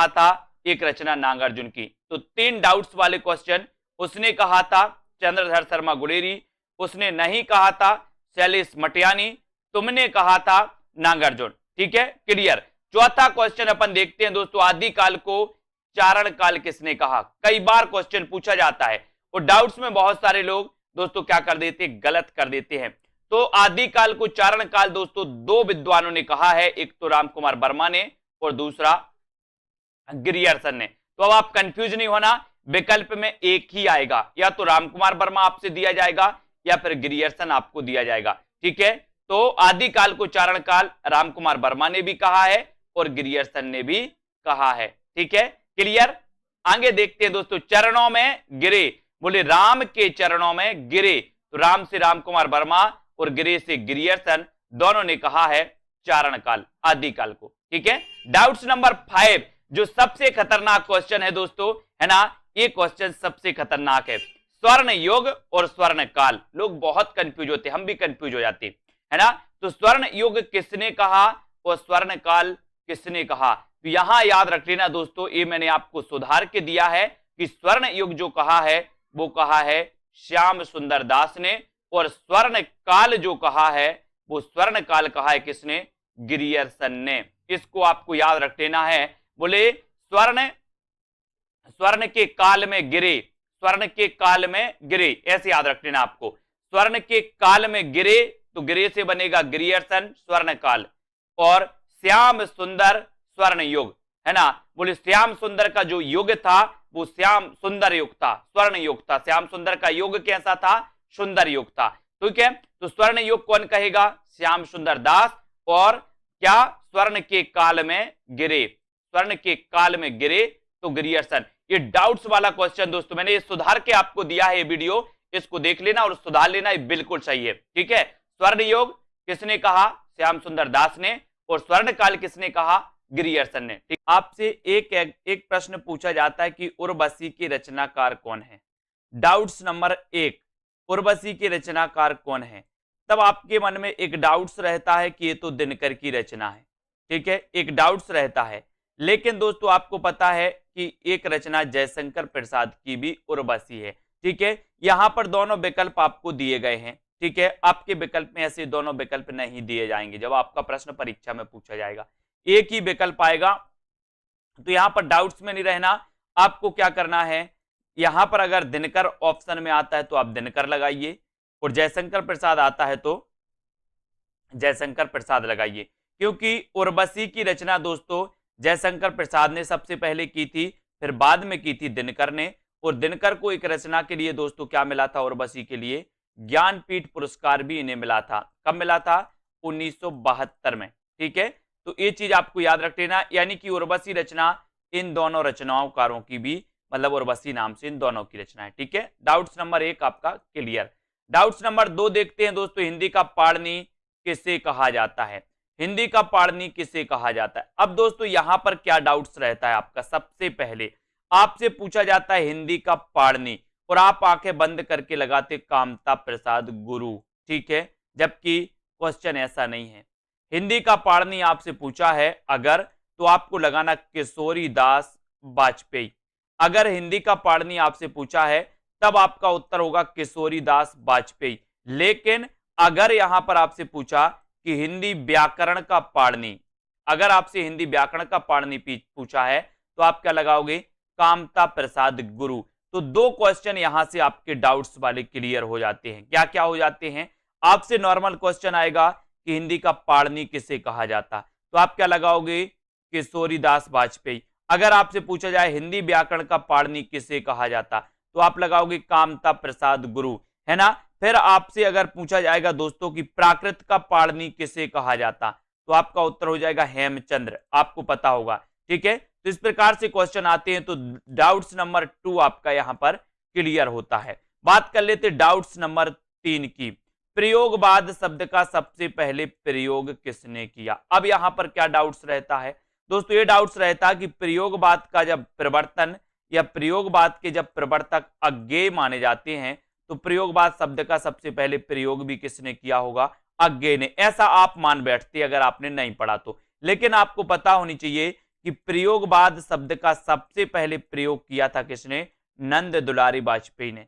था एक रचना नागार्जुन की। तो 3 डाउट्स वाले क्वेश्चन, उसने कहा था चंद्रधर शर्मा गुलेरी, उसने नहीं कहा था शैलेश मटियानी, तुमने कहा था नागार्जुन। ठीक है, क्लियर। चौथा क्वेश्चन अपन देखते हैं दोस्तों, आदिकाल को चारण काल किसने कहा। कई बार क्वेश्चन पूछा जाता है और डाउट्स में बहुत सारे लोग दोस्तों क्या कर देते हैं, गलत कर देते हैं। तो आदिकाल को चारण काल दोस्तों 2 विद्वानों ने कहा है, एक तो रामकुमार वर्मा ने और दूसरा गिरियर्सन ने। तो अब आप कंफ्यूज नहीं होना, विकल्प में एक ही आएगा, या तो रामकुमार वर्मा आपसे दिया जाएगा या फिर गिरियर्सन आपको दिया जाएगा। ठीक है, तो आदिकाल को चारण काल रामकुमार वर्मा ने भी कहा है और गिरियर्सन ने भी कहा है। ठीक है, क्लियर। आगे देखते हैं दोस्तों, चरणों में गिरे, बोले राम के चरणों में गिरे, तो राम से रामकुमार वर्मा और गिरे से गिरियर्सन, दोनों ने कहा है चारण काल, आदिकाल को। ठीक है, डाउट्स नंबर 5, जो सबसे खतरनाक क्वेश्चन है दोस्तों, है ना, ये क्वेश्चन सबसे खतरनाक है। स्वर्ण युग और स्वर्ण काल, लोग बहुत कंफ्यूज होते हैं, हम भी कंफ्यूज हो जाते हैं, है ना। तो स्वर्ण युग किसने कहा और स्वर्ण काल किसने कहा, तो यहां याद रख लेना दोस्तों, ये मैंने आपको सुधार के दिया है कि स्वर्ण युग जो कहा है वो कहा है श्याम सुंदर दास ने, और स्वर्ण काल जो कहा है वो स्वर्ण काल कहा है किसने, गिरियर्सन ने। इसको आपको याद रख लेना है। बोले स्वर्ण के काल में गिरे, स्वर्ण के काल में गिरे, ऐसे याद रख लेना आपको। स्वर्ण के काल में गिरे तो गिरे से बनेगा गिरियर्सन स्वर्ण काल, और श्याम सुंदर स्वर्ण युग, है ना। बोले श्याम सुंदर का जो युग था वो श्याम सुंदर युग था, स्वर्ण युग था। श्याम सुंदर का युग कैसा था, सुंदर युग था। ठीक है, तो स्वर्ण युग कौन कहेगा, श्याम सुंदर दास, और क्या स्वर्ण के काल में गिरे, स्वर्ण के काल में गिरे तो गिरियर्सन। ये डाउट्स वाला क्वेश्चन दोस्तों मैंने ये सुधार के आपको दिया है, ये वीडियो इसको देख लेना और सुधार लेना, ये बिल्कुल सही है। ठीक है, स्वर्ण युग किसने कहा, श्याम सुंदर दास ने, और स्वर्ण काल किसने कहा, गिरियर्सन ने। ठीक, आपसे एक प्रश्न पूछा जाता है कि उर्वशी के रचनाकार कौन है। डाउट्स नंबर 1, उर्वशी के रचनाकार कौन है। तब आपके मन में एक डाउट्स रहता है कि ये तो दिनकर की रचना है। ठीक है, एक डाउट्स रहता है, लेकिन दोस्तों आपको पता है कि एक रचना जयशंकर प्रसाद की भी उर्वशी है। ठीक है, यहां पर दोनों विकल्प आपको दिए गए हैं। ठीक है, आपके विकल्प में ऐसे दोनों विकल्प नहीं दिए जाएंगे, जब आपका प्रश्न परीक्षा में पूछा जाएगा एक ही विकल्प आएगा। तो यहां पर डाउट्स में नहीं रहना, आपको क्या करना है, यहां पर अगर दिनकर ऑप्शन में आता है तो आप दिनकर लगाइए, और जयशंकर प्रसाद आता है तो जयशंकर प्रसाद लगाइए, क्योंकि उर्वशी की रचना दोस्तों जयशंकर प्रसाद ने सबसे पहले की थी, फिर बाद में की थी दिनकर ने, और दिनकर को एक रचना के लिए दोस्तों क्या मिला था, उर्वशी के लिए ज्ञानपीठ पुरस्कार भी इन्हें मिला था। कब मिला था, 1972 में। ठीक है, तो ये चीज आपको याद रख लेना, यानी कि उर्वशी रचना इन दोनों रचनाकारों की भी, मतलब उर्वशी नाम से इन दोनों की रचना है। ठीक है, डाउट्स नंबर 1 आपका क्लियर। डाउट्स नंबर 2 देखते हैं दोस्तों, हिंदी का पाणिनि किसे कहा जाता है, हिंदी का पाणिनि किसे कहा जाता है। अब दोस्तों यहां पर क्या डाउट्स रहता है आपका, सबसे पहले आपसे पूछा जाता है हिंदी का पाणिनि, और आप आंखें बंद करके लगाते कामता प्रसाद गुरु। ठीक है, जबकि क्वेश्चन ऐसा नहीं है। हिंदी का पाणिनि आपसे पूछा है अगर, तो आपको लगाना किशोरी दास वाजपेयी। अगर हिंदी का पाणिनि आपसे पूछा है तब आपका उत्तर होगा किशोरी दास वाजपेयी। लेकिन अगर यहां पर आपसे पूछा कि हिंदी व्याकरण का पाणिनि, अगर आपसे हिंदी व्याकरण का पाणिनि पूछा है तो आप क्या लगाओगे, कामता प्रसाद गुरु। तो दो क्वेश्चन यहां से आपके डाउट्स वाले क्लियर हो जाते हैं। क्या क्या हो जाते हैं, आपसे नॉर्मल क्वेश्चन आएगा कि हिंदी का पाणिनि किसे कहा जाता, तो आप क्या लगाओगे, किशोरी दास वाजपेयी। अगर आपसे पूछा जाए हिंदी व्याकरण का पाणिनि किसे कहा जाता, तो आप लगाओगे कामता प्रसाद गुरु, है ना। फिर आपसे अगर पूछा जाएगा दोस्तों कि प्राकृत का पाणिनि किसे कहा जाता, तो आपका उत्तर हो जाएगा हेमचंद्र, आपको पता होगा। ठीक है, तो इस प्रकार से क्वेश्चन आते हैं। तो डाउट्स नंबर 2 आपका यहां पर क्लियर होता है। बात कर लेते डाउट्स नंबर 3 की। प्रयोगवाद शब्द का सबसे पहले प्रयोग किसने किया। अब यहां पर क्या डाउट्स रहता है दोस्तों, ये डाउट्स रहता है कि प्रयोगवाद का जब प्रवर्तन या प्रयोगवाद के जब प्रवर्तक अज्ञेय माने जाते हैं, तो प्रयोगवाद शब्द का सबसे पहले प्रयोग भी किसने किया होगा, अज्ञेय ने। ऐसा आप मान बैठते अगर आपने नहीं पढ़ा तो, लेकिन आपको पता होनी चाहिए कि प्रयोगवाद शब्द का सबसे पहले प्रयोग किया था किसने, नंद दुलारी वाजपेयी ने।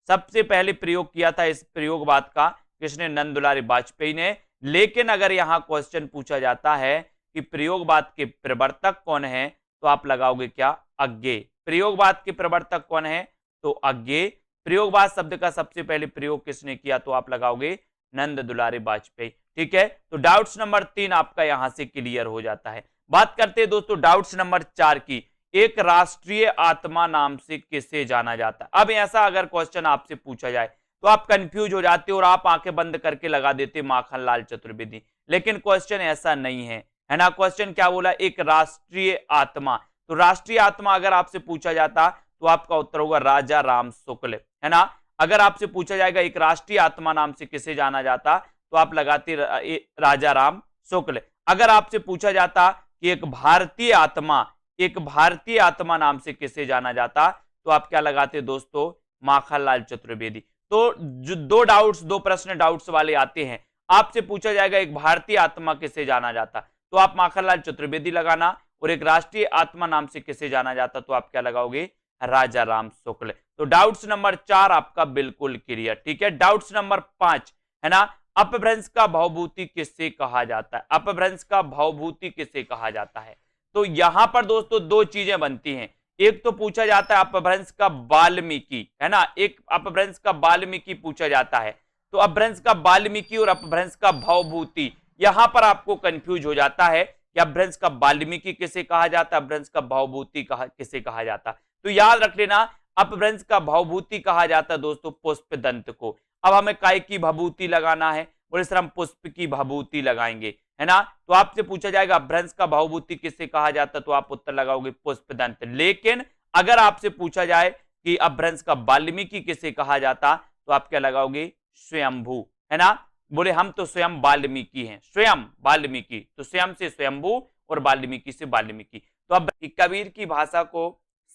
सबसे पहले प्रयोग किया था इस प्रयोगवाद का किसने, नंद दुलारी वाजपेयी ने। लेकिन अगर यहां क्वेश्चन पूछा जाता है कि प्रयोगवाद के प्रवर्तक कौन है, तो आप लगाओगे क्या, अज्ञेय। प्रयोगवाद के प्रवर्तक कौन है, तो अज्ञेय। प्रयोगवाद शब्द का सबसे पहले प्रयोग किसने किया, तो आप लगाओगे नंद दुलारी वाजपेयी। ठीक है, तो डाउट्स नंबर 3 आपका यहां से क्लियर हो जाता है। बात करते हैं दोस्तों डाउट्स नंबर 4 की। एक राष्ट्रीय आत्मा नाम से किसे जाना जाता है। अब ऐसा अगर क्वेश्चन आपसे पूछा जाए तो आप कंफ्यूज हो जाते हो और आप आंखें बंद करके लगा देते माखनलाल चतुर्वेदी, लेकिन क्वेश्चन ऐसा नहीं है ना। क्वेश्चन क्या बोला, एक राष्ट्रीय आत्मा। तो राष्ट्रीय आत्मा अगर आपसे पूछा जाता तो आपका उत्तर होगा राजा राम शुक्ल, है ना। अगर आपसे पूछा जाएगा एक राष्ट्रीय आत्मा नाम से किसे जाना जाता, तो आप लगाते राजा राम शुक्ल। अगर आपसे पूछा जाता कि एक भारतीय आत्मा, एक भारतीय आत्मा नाम से किसे जाना जाता, तो आप क्या लगाते दोस्तों, माखनलाल चतुर्वेदी। तो जो दो प्रश्न डाउट्स वाले आते हैं, आपसे पूछा जाएगा एक भारतीय आत्मा किसे जाना जाता, तो आप माखनलाल चतुर्वेदी लगाना, और एक राष्ट्रीय आत्मा नाम से किसे जाना जाता, तो आप क्या लगाओगे, राजा राम शुक्ल। तो डाउट्स नंबर 4 आपका बिल्कुल क्लियर। ठीक है, डाउट्स नंबर 5 है ना, अपभ्रंश का भवभूति किससे कहा जाता है। अपभ्रंश का भवभूति किसे कहा जाता है, तो यहां पर दोस्तों दो चीजें बनती हैं। एक तो पूछा जाता है अपभ्रंश का वाल्मीकि, है ना, एक अपभ्रंश का वाल्मीकि पूछा जाता है। तो अपभ्रंश का वाल्मीकि और अपभ्रंश का भवभूति, यहां पर आपको कंफ्यूज हो जाता है कि अपभ्रंश का वाल्मीकि किसे कहा जाता है, अपभ्रंश का भवभूति किसे कहा जाता। तो याद रख लेना, अपभ्रंश का भवभूति कहा जाता है दोस्तों पुष्पदंत को। अब हमें काय की भभूति लगाना है, बोले सर हम पुष्प की भभूति लगाएंगे, है ना। तो आपसे पूछा जाएगा अपभ्रंश का भवभूति किसे कहा जाता, तो आप उत्तर लगाओगे पुष्पदंत। लेकिन अगर आपसे पूछा जाए कि अपभ्रंश का वाल्मीकि किसे कहा जाता, तो आप क्या लगाओगे, स्वयंभू, है ना। बोले हम तो स्वयं वाल्मीकि हैं, स्वयं वाल्मीकि, तो स्वयं से स्वयंभू और वाल्मीकि से वाल्मीकि। तो अब कबीर की भाषा को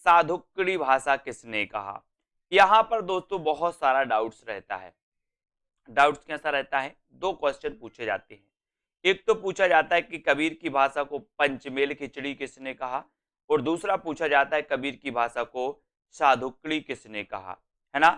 साधुक्कड़ी भाषा किसने कहा। यहां पर दोस्तों बहुत सारा डाउट्स रहता है। डाउट्स कैसा रहता है, दो क्वेश्चन पूछे जाते हैं। एक तो पूछा जाता है कि कबीर की भाषा को पंचमेल खिचड़ी किसने कहा, और दूसरा पूछा जाता है कबीर की भाषा को साधुक्कड़ी किसने कहा, है ना।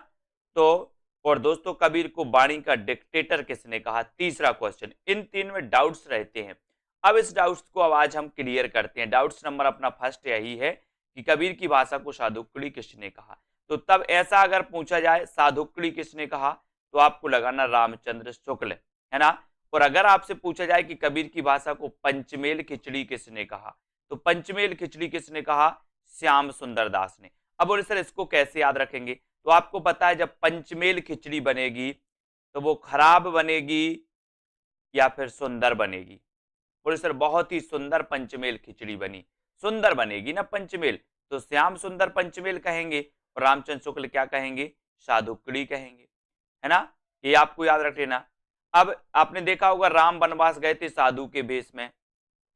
तो और दोस्तों कबीर को वाणी का डिक्टेटर किसने कहा, तीसरा क्वेश्चन। इन तीन में डाउट्स रहते हैं। अब इस डाउट्स को अब आज हम क्लियर करते हैं। डाउट्स नंबर अपना फर्स्ट यही है कि कबीर की भाषा को साधुक्कड़ी किसने कहा। तो तब ऐसा अगर पूछा जाए साधुक्कड़ी किसने कहा, तो आपको लगाना रामचंद्र शुक्ल, है ना। और अगर आपसे पूछा जाए कि कबीर की भाषा को पंचमेल खिचड़ी किसने कहा, तो पंचमेल खिचड़ी किसने कहा, श्याम सुंदर दास ने। अब बोले सर इसको कैसे याद रखेंगे, तो आपको पता है जब पंचमेल खिचड़ी बनेगी तो वो खराब बनेगी या फिर सुंदर बनेगी। बोले सर बहुत ही सुंदर पंचमेल खिचड़ी बनी, सुंदर बनेगी ना पंचमेल, तो श्याम सुंदर पंचमेल कहेंगे और रामचंद्र शुक्ल क्या कहेंगे, साधुक्कड़ी कहेंगे, है ना। ये आपको याद रख लेना। अब आपने देखा होगा राम वनवास गए थे साधु के भेष में,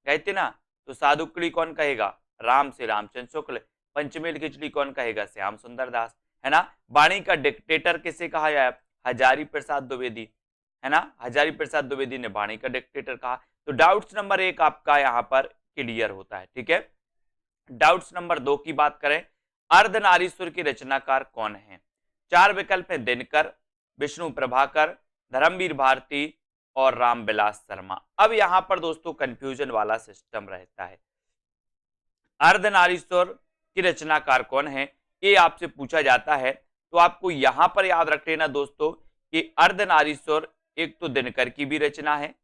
गए थे ना, तो साधुक्कड़ी कौन कहेगा, राम से रामचंद्र शुक्ल। पंचमेल खिचड़ी कौन कहेगा, श्याम सुंदर दास, है ना। वाणी का डिक्टेटर किसे कहा जाए, हजारी प्रसाद द्विवेदी, है ना, हजारी प्रसाद द्विवेदी ने वाणी का डिक्टेटर कहा। तो डाउट्स नंबर 1 आपका यहाँ पर क्लियर होता है, ठीक है। डाउट्स नंबर 2 की बात करें, अर्धनारीश्वर की रचनाकार कौन है? 4 विकल्प है, दिनकर, विष्णु प्रभाकर, धर्मवीर भारती और रामविलास शर्मा। अब यहां पर दोस्तों कंफ्यूजन वाला सिस्टम रहता है। अर्धनारीश्वर की रचनाकार कौन है, ये आपसे पूछा जाता है, तो आपको यहां पर याद रख लेना दोस्तों कि अर्धनारीश्वर एक तो दिनकर की भी रचना है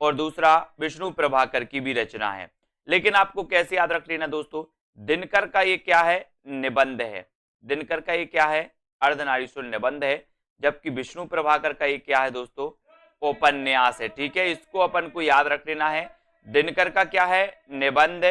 और दूसरा विष्णु प्रभाकर की भी रचना है। लेकिन आपको कैसे याद रख लेना दोस्तों, दिनकर का ये क्या है, निबंध है। दिनकर का ये क्या है, अर्धनारीश्वर निबंध है, जबकि विष्णु प्रभाकर का ये क्या है दोस्तों, उपन्यास है, ठीक है। इसको अपन को याद रख लेना है, दिनकर का क्या है, निबंध,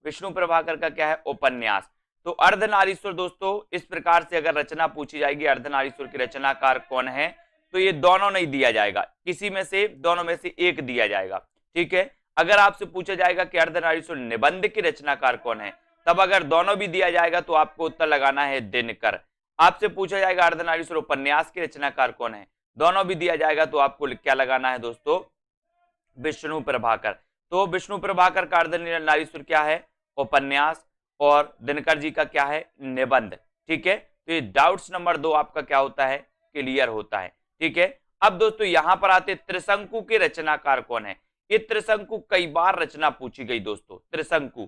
विष्णु प्रभाकर का क्या है, उपन्यास। तो अर्धनारीश्वर दोस्तों इस प्रकार से अगर रचना पूछी जाएगी, अर्धनारीश्वर की रचनाकार कौन है, तो ये दोनों नहीं दिया जाएगा, किसी में से दोनों में से एक दिया जाएगा, ठीक है। अगर आपसे पूछा जाएगा कि अर्धनारीश्वर निबंध की रचनाकार कौन है, तब अगर दोनों भी दिया जाएगा तो आपको उत्तर लगाना है दिनकर। आपसे पूछा जाएगा अर्धनारीश्वर उपन्यास की रचनाकार कौन है, दोनों भी दिया जाएगा तो आपको क्या लगाना है दोस्तों, विष्णु प्रभाकर। तो विष्णु प्रभाकर का अर्धनारीश्वर क्या है, उपन्यास, और दिनकर जी का क्या है, निबंध, ठीक है। तो ये डाउट्स नंबर 2 आपका क्या होता है, क्लियर होता है, ठीक है। अब दोस्तों यहां पर आते त्रिशंकु के रचनाकार कौन है। ये त्रिशंकु कई बार रचना पूछी गई दोस्तों, त्रिशंकु,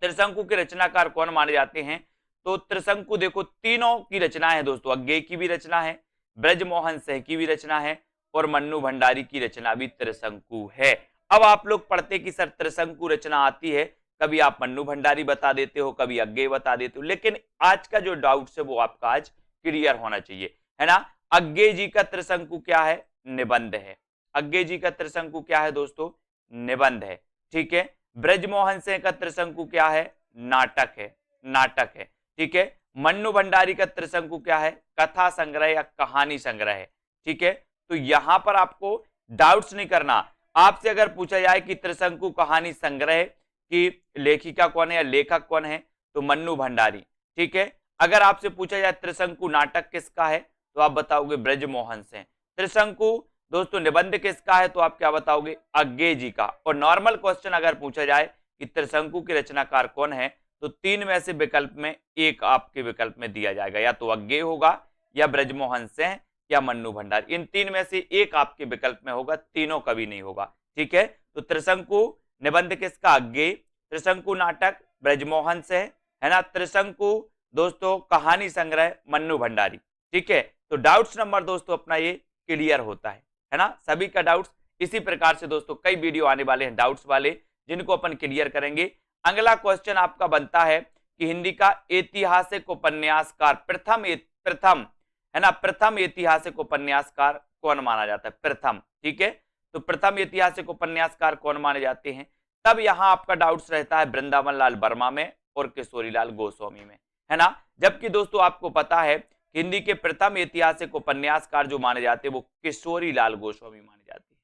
त्रिशंकु के रचनाकार कौन माने जाते हैं, तो त्रिशंकु देखो तीनों की रचना है दोस्तों, अज्ञेय की भी रचना है, ब्रजमोहन सिंह की भी रचना है और मन्नू भंडारी की रचना भी त्रिशंकु है। अब आप लोग पढ़ते कि सर त्रिशंकु रचना आती है, कभी आप मन्नू भंडारी बता देते हो, कभी अज्ञेय बता देते हो, लेकिन आज का जो डाउट है वो आपका आज क्लियर होना चाहिए, है ना। अज्ञेय जी का त्रिशंकु क्या है, निबंध है। अज्ञेय जी का त्रिशंकु क्या है दोस्तों, निबंध है, ठीक है। ब्रजमोहन सिंह का त्रिशंकु क्या है, नाटक है, नाटक है, ठीक है। मन्नू भंडारी का त्रिशंकु क्या है, कथा संग्रह या कहानी संग्रह है, ठीक है। तो यहां पर आपको डाउट्स नहीं करना। आपसे अगर पूछा जाए कि त्रिशंकु कहानी संग्रह की लेखिका कौन है या लेखक कौन है, तो मन्नू भंडारी, ठीक है। अगर आपसे पूछा जाए त्रिशंकु नाटक किसका है, तो आप बताओगे ब्रजमोहन सिंह। त्रिशंकु दोस्तों निबंध किसका है, तो आप क्या बताओगे, अज्ञेय जी का। और नॉर्मल क्वेश्चन अगर पूछा जाए कि त्रिशंकु के रचनाकार कौन है, तो 3 में से विकल्प में एक आपके विकल्प में दिया जाएगा, या तो अज्ञेय होगा या ब्रजमोहन सिंह या मन्नू भंडारी। इन 3 में से एक आपके विकल्प में होगा, तीनों कभी नहीं होगा, ठीक है। तो त्रिशंकु निबंध किसका, अज्ञेय। त्रिशंकु नाटक ब्रजमोहन सिंह, है ना। त्रिशंकु दोस्तों कहानी संग्रह मन्नू भंडारी, ठीक है। तो डाउट्स नंबर दोस्तों अपना ये क्लियर होता है ना। सभी का डाउट्स इसी प्रकार से दोस्तों कई वीडियो आने वाले हैं डाउट्स वाले, जिनको अपन क्लियर करेंगे। अगला क्वेश्चन आपका बनता है कि हिंदी का ऐतिहासिक उपन्यासकार प्रथम है ना, प्रथम ऐतिहासिक उपन्यासकार कौन माना जाता है, प्रथम, ठीक है। तो प्रथम ऐतिहासिक उपन्यासकार कौन माने जाते हैं, तब यहां आपका डाउट्स रहता है वृंदावन लाल वर्मा में और किशोरीलाल गोस्वामी में, है ना। जबकि दोस्तों आपको पता है हिंदी के प्रथम ऐतिहासिक उपन्यासकार जो माने जाते हैं वो किशोरीलाल गोस्वामी माने जाते हैं।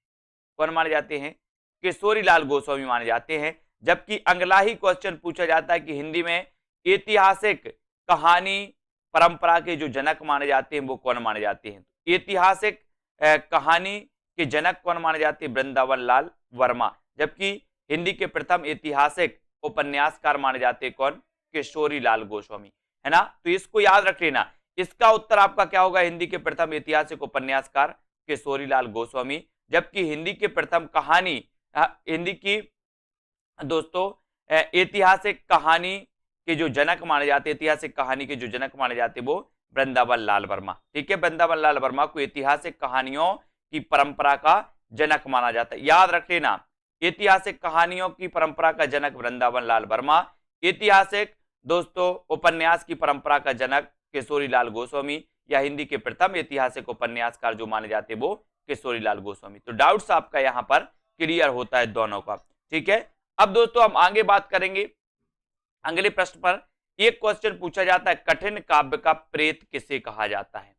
कौन माने जाते हैं, किशोरीलाल गोस्वामी माने जाते हैं। जबकि अगला ही क्वेश्चन पूछा जाता है कि हिंदी में ऐतिहासिक कहानी परंपरा के जो जनक माने जाते हैं वो कौन माने जाते हैं। ऐतिहासिक कहानी के जनक कौन माने जाते हैं, वृंदावन लाल वर्मा। जबकि हिंदी के प्रथम ऐतिहासिक उपन्यासकार माने जाते हैं कौन, किशोरीलाल गोस्वामी, है ना। तो इसको याद रख लेना, इसका उत्तर आपका क्या होगा, हिंदी के प्रथम ऐतिहासिक उपन्यासकार किशोरीलाल गोस्वामी। जबकि हिंदी के प्रथम कहानी, हिंदी की दोस्तों ऐतिहासिक कहानी के जो जनक माने जाते, ऐतिहासिक कहानी के जो जनक माने जाते वो वृंदावन लाल वर्मा, ठीक है। वृंदावन लाल वर्मा को ऐतिहासिक कहानियों की परंपरा का जनक माना जाता है, याद रख लेना। ऐतिहासिक कहानियों की परंपरा का जनक वृंदावन लाल वर्मा, ऐतिहासिक दोस्तों उपन्यास की परंपरा का जनक किशोरीलाल गोस्वामी, या हिंदी के प्रथम ऐतिहासिक उपन्यासकार जो माने जाते वो किशोरीलाल गोस्वामी। तो डाउट्स आपका यहां पर क्लियर होता है दोनों का, ठीक है। अब दोस्तों हम आगे बात करेंगे अगले प्रश्न पर। एक क्वेश्चन पूछा जाता है, कठिन काव्य का प्रेत किसे कहा जाता है,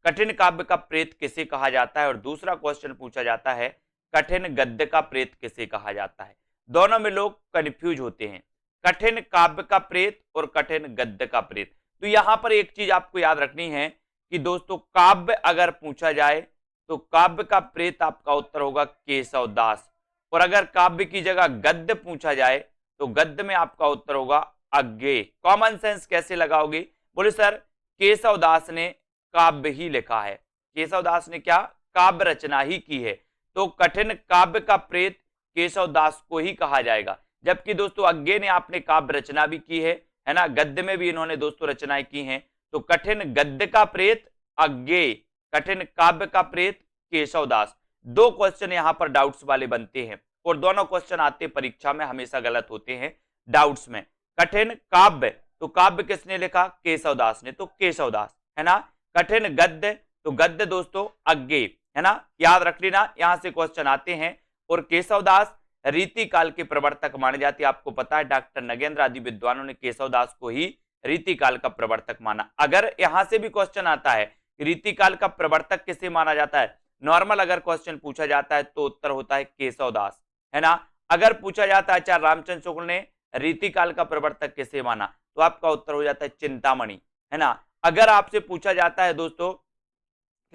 कठिन काव्य का प्रेत किसे कहा जाता है। और दूसरा क्वेश्चन पूछा जाता है, कठिन गद्य का प्रेत किसे कहा जाता है। दोनों में लोग कंफ्यूज होते हैं, कठिन काव्य का प्रेत और कठिन गद्य का प्रेत। तो यहां पर एक चीज आपको याद रखनी है कि दोस्तों काव्य अगर पूछा जाए तो काव्य का प्रेत आपका उत्तर होगा केशव दास। और अगर काव्य की जगह गद्य पूछा जाए तो गद्य में आपका उत्तर होगा अज्ञेय। कॉमन सेंस कैसे लगाओगे? बोले सर केशव दास ने काव्य ही लिखा है, केशव दास ने क्या काव्य रचना ही की है, तो कठिन काव्य का प्रेत केशव दास को ही कहा जाएगा। जबकि दोस्तों अज्ञेय ने आपने काव्य रचना भी की है ना, गद्य में भी इन्होंने दोस्तों रचनाएं की हैं। तो कठिन गद्य का प्रेत अज्ञेय, कठिन काव्य का प्रेत केशव दास। दो क्वेश्चन यहां पर डाउट्स वाले बनते हैं और दोनों क्वेश्चन आते परीक्षा में हमेशा गलत होते हैं डाउट्स में। कठिन काव्य, तो काव्य किसने लिखा? केशव दास ने, तो केशव दास है ना। कठिन गद्य, तो गद्य दोस्तों अज्ञेय है ना, याद रख लेना, यहां से क्वेश्चन आते हैं। और केशव दास रीति काल के प्रवर्तक माने जाते हैं। आपको पता है डॉक्टर नगेंद्र आदि विद्वानों ने केशव दास को ही रीति काल का प्रवर्तक माना। अगर यहां से भी क्वेश्चन आता है रीति काल का प्रवर्तक किसे माना जाता है, नॉर्मल अगर क्वेश्चन पूछा जाता है तो उत्तर होता है केशव दास है ना। अगर पूछा जाता है आचार्य रामचंद्र शुक्ल ने रीति काल का प्रवर्तक किसे माना, तो आपका उत्तर हो जाता है चिंतामणि है ना। अगर आपसे पूछा जाता है दोस्तों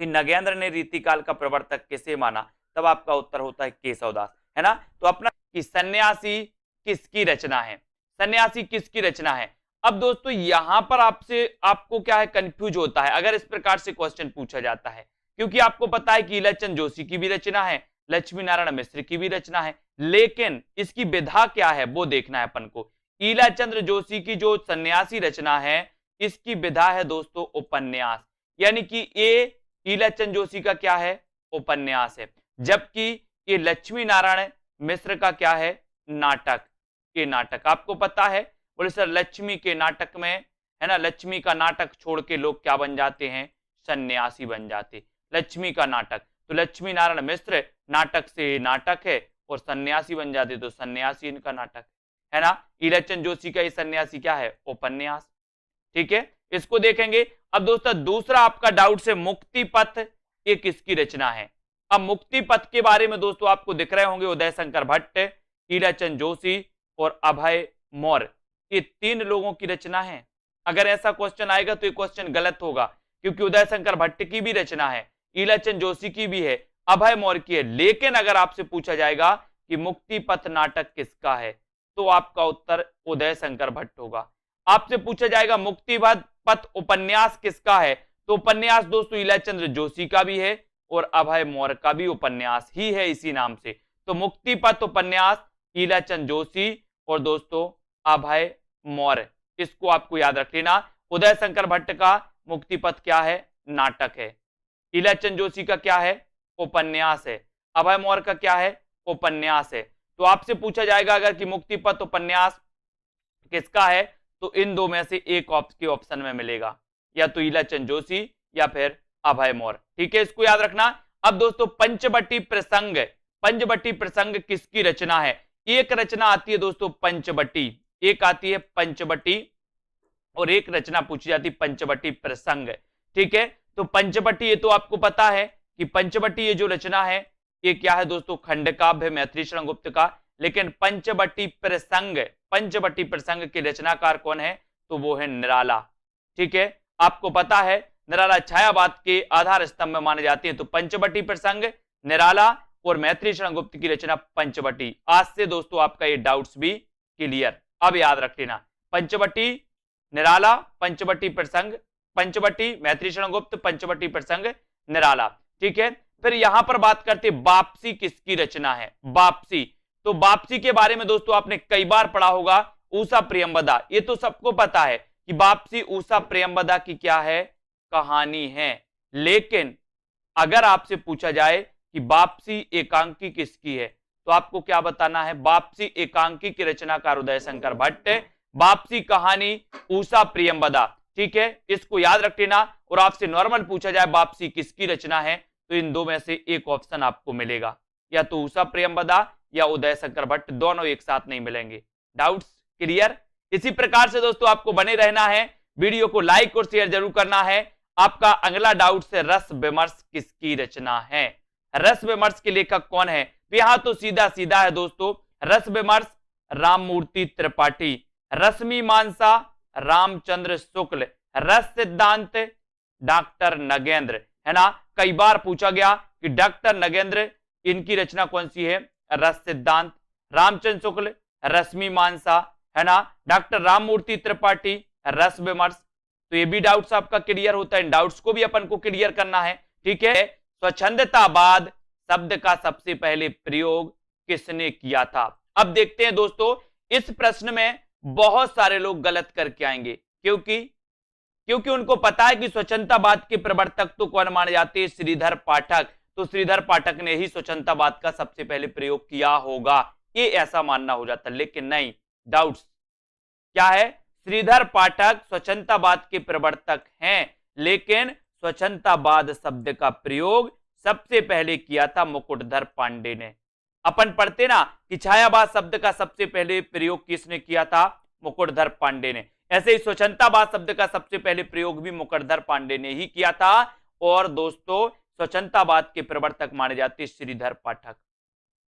कि नगेंद्र ने रीति काल का प्रवर्तक किसे माना, तब आपका उत्तर होता है केशव दास है ना। तो अपना कि सन्यासी किसकी रचना है, सन्यासी किसकी रचना है। अब दोस्तों यहां पर आपसे आपको क्या है कंफ्यूज होता है अगर इस प्रकार से क्वेश्चन पूछा जाता है, क्योंकि आपको पता है कि ईलाचंद जोशी की भी रचना है, लक्ष्मी नारायण मिश्र की भी रचना है, लेकिन इसकी विधा क्या है वो देखना है अपन को। ईलाचंद्र जोशी की जो सन्यासी रचना है इसकी विधा है दोस्तों उपन्यास, यानी कि ये ईलाचंद जोशी का क्या है उपन्यास है, जबकि ये लक्ष्मी नारायण मिश्र का क्या है नाटक। के नाटक आपको पता है, बोले सर लक्ष्मी के नाटक में है ना, लक्ष्मी का नाटक छोड़ के लोग क्या बन जाते हैं सन्यासी बन जाते, लक्ष्मी का नाटक। तो लक्ष्मी नारायण मिश्र नाटक से नाटक है और सन्यासी बन जाते, तो सन्यासी इनका नाटक है ना। ईलाचंद जोशी का ये सन्यासी क्या है उपन्यास, ठीक है, इसको देखेंगे। अब दोस्तों दूसरा आपका डाउट से मुक्ति पथ ये किसकी रचना है। अब मुक्ति पथ के बारे में दोस्तों आपको दिख रहे होंगे उदय शंकर भट्ट, ईलाचंद जोशी और अभय मौर्य, ये तीन लोगों की रचना है। अगर ऐसा क्वेश्चन आएगा तो ये क्वेश्चन गलत होगा, क्योंकि उदय शंकर भट्ट की भी रचना है, ईलाचंद जोशी की भी है, अभय मौर्य की है। लेकिन अगर आपसे पूछा जाएगा कि मुक्ति पथ नाटक किसका है, तो आपका उत्तर उदय शंकर भट्ट होगा। आपसे पूछा जाएगा मुक्ति पथ उपन्यास किसका है, तो उपन्यास दोस्तों ईलाचंद्र जोशी का भी है और अभय मौर्य का भी उपन्यास ही है इसी नाम से। तो मुक्ति पथ उपन्यास ईलाचंद जोशी और दोस्तों अभय मौर्य, इसको आपको याद रख लेना। उदय शंकर भट्ट का मुक्ति पथ क्या है नाटक है, ईलाचंद जोशी का क्या है उपन्यास है, अभय मौर्य का क्या है उपन्यास है। तो आपसे पूछा जाएगा अगर कि मुक्ति पथ उपन्यास किसका है, तो इन दो में से एक ऑप्शन में मिलेगा, या तो ईलाचंद जोशी या फिर अभय मौर्य, ठीक है, इसको याद रखना। अब दोस्तों पंचवटी प्रसंग, पंचवटी प्रसंग किसकी रचना है। एक रचना आती है दोस्तों पंचवटी, एक आती है पंचवटी और एक रचना पूछी जाती है पंचवटी प्रसंग, ठीक है। तो पंचवटी ये तो आपको पता है कि पंचवटी ये जो रचना है ये क्या है दोस्तों खंड काव्य मैथिली शरण गुप्त का। लेकिन पंचवटी प्रसंग, पंचवटी प्रसंग के रचनाकार कौन है, तो वो है निराला, ठीक है। आपको पता है निराला छायावाद के आधार स्तंभ माने जाते हैं। तो पंचवटी प्रसंग निराला और मैथिली शरण गुप्त की रचना पंचवटी। आज से दोस्तों आपका ये डाउट्स भी क्लियर, अब याद रख लेना पंचवटी निराला, पंचवटी प्रसंग, पंचवटी मैथिली शरण गुप्त, पंचवटी प्रसंग निराला, ठीक है। फिर यहां पर बात करते वापसी किसकी रचना है, वापसी। तो वापसी के बारे में दोस्तों आपने कई बार पढ़ा होगा, ऊषा प्रियंवदा, ये तो सबको पता है कि वापसी ऊषा प्रियंवदा की क्या है कहानी है। लेकिन अगर आपसे पूछा जाए कि वापसी एकांकी किसकी है, तो आपको क्या बताना है, वापसी एकांकी की रचनाकार उदय शंकर भट्ट, वापसी कहानी ऊषा प्रियंवदा, ठीक है, इसको याद रख लेना। और आपसे नॉर्मल पूछा जाए वापसी किसकी रचना है, तो इन दो में से एक ऑप्शन आपको मिलेगा, या तो ऊषा प्रियंवदा या उदय शंकर भट्ट, दोनों एक साथ नहीं मिलेंगे। Doubts clear. इसी प्रकार से दोस्तों आपको बने रहना है, वीडियो को लाइक और शेयर जरूर करना है। आपका अगला डाउट से रस विमर्श किसकी रचना है, रस विमर्श के लेखक कौन है, तो यहां तो सीधा सीधा है दोस्तों, रस विमर्श राममूर्ति त्रिपाठी, रश्मि मानसा रामचंद्र शुक्ल, रस सिद्धांत डॉक्टर नगेंद्र, है ना। कई बार पूछा गया कि डॉक्टर नगेंद्र, इनकी रचना कौन सी है? रस सिद्धांत। रामचंद्र शुक्ल, रश्मि मानसा, है ना। डॉक्टर राममूर्ति त्रिपाठी, रस विमर्श। तो ये भी डाउट्स आपका क्लियर होता है, इन डाउट्स को भी अपन को क्लियर करना है, ठीक है। स्वच्छंदतावाद शब्द का सबसे पहले प्रयोग किसने किया था? अब देखते हैं दोस्तों, इस प्रश्न में बहुत सारे लोग गलत करके आएंगे, क्योंकि उनको पता है कि स्वच्छंदतावाद के प्रवर्तक तो कौन माने जाते हैं? श्रीधर पाठक। तो श्रीधर पाठक ने ही स्वच्छंदतावाद का सबसे पहले प्रयोग किया होगा, ये ऐसा मानना हो जाता, लेकिन नहीं, डाउट्स क्या है? श्रीधर पाठक स्वच्छंदतावाद के प्रवर्तक हैं, लेकिन स्वच्छंदतावाद शब्द का प्रयोग सबसे पहले किया था मुकुटधर पांडे ने। अपन पढ़ते ना कि छायावाद शब्द का सबसे पहले प्रयोग किसने किया था? मुकुटधर पांडे ने। ऐसे ही स्वच्छंदतावाद शब्द का सबसे पहले प्रयोग भी मुकुटधर पांडे ने ही किया था। और दोस्तों, स्वच्छंदतावाद के प्रवर्तक माने जाते श्रीधर पाठक।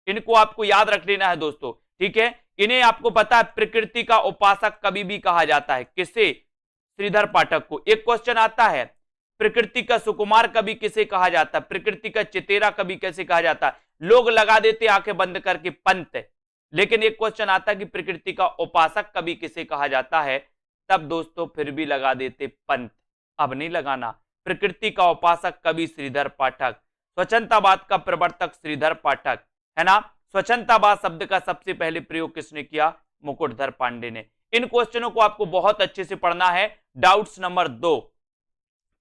इनको आपको याद रख लेना है दोस्तों, ठीक है। इन्हें आपको पता है प्रकृति का उपासक कभी भी कहा जाता है, किसे? श्रीधर पाठक को। एक क्वेश्चन आता है, प्रकृति का सुकुमार कवि किसे कहा जाता है? प्रकृति का चितेरा कवि कैसे कहा जाता है? लोग लगा देते आंखें बंद करके पंत। लेकिन एक क्वेश्चन आता है कि प्रकृति का उपासक कवि किसे कहा जाता है? तब दोस्तों फिर भी लगा देते पंत। अब नहीं लगाना। प्रकृति का उपासक कवि श्रीधर पाठक, स्वच्छंदतावाद का प्रवर्तक श्रीधर पाठक, है ना। स्वच्छंदतावाद शब्द का सबसे पहले प्रयोग किसने किया? मुकुटधर पांडे ने। इन क्वेश्चनों को आपको बहुत अच्छे से पढ़ना है। डाउट्स नंबर 2,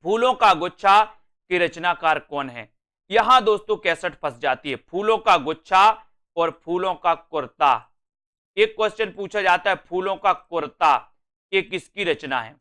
फूलों का गुच्छा की रचनाकार कौन है? यहां दोस्तों 61 फंस जाती है। फूलों का गुच्छा और फूलों का कुर्ता। एक क्वेश्चन पूछा जाता है, फूलों का कुर्ता ये किसकी रचना है?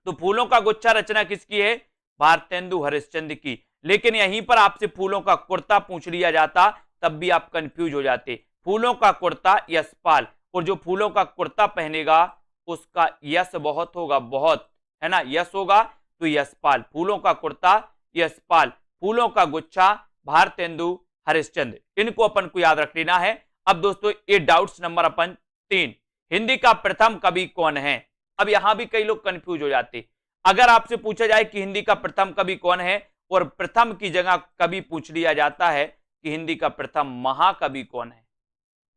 तो फूलों का गुच्छा रचना किसकी है? भारतेंदु हरिश्चंद्र की। लेकिन यहीं पर आपसे फूलों का कुर्ता पूछ लिया जाता, तब भी आप कंफ्यूज हो जाते। फूलों का कुर्ता यशपाल, और जो फूलों का कुर्ता पहनेगा उसका यश बहुत होगा, बहुत, है ना, यश होगा, तो यशपाल। फूलों का कुर्ता यशपाल, फूलों का गुच्छा भारतेंदु हरिश्चंद्र। इनको अपन को याद रख लेना है। अब दोस्तों ये डाउट्स नंबर अपन 3, हिंदी का प्रथम कवि कौन है? अब यहां भी कई लोग कंफ्यूज हो जाते। अगर आपसे पूछा जाए कि हिंदी का प्रथम कवि कौन है, और प्रथम की जगह कवि पूछ लिया जाता है कि हिंदी का प्रथम महाकवि कौन है,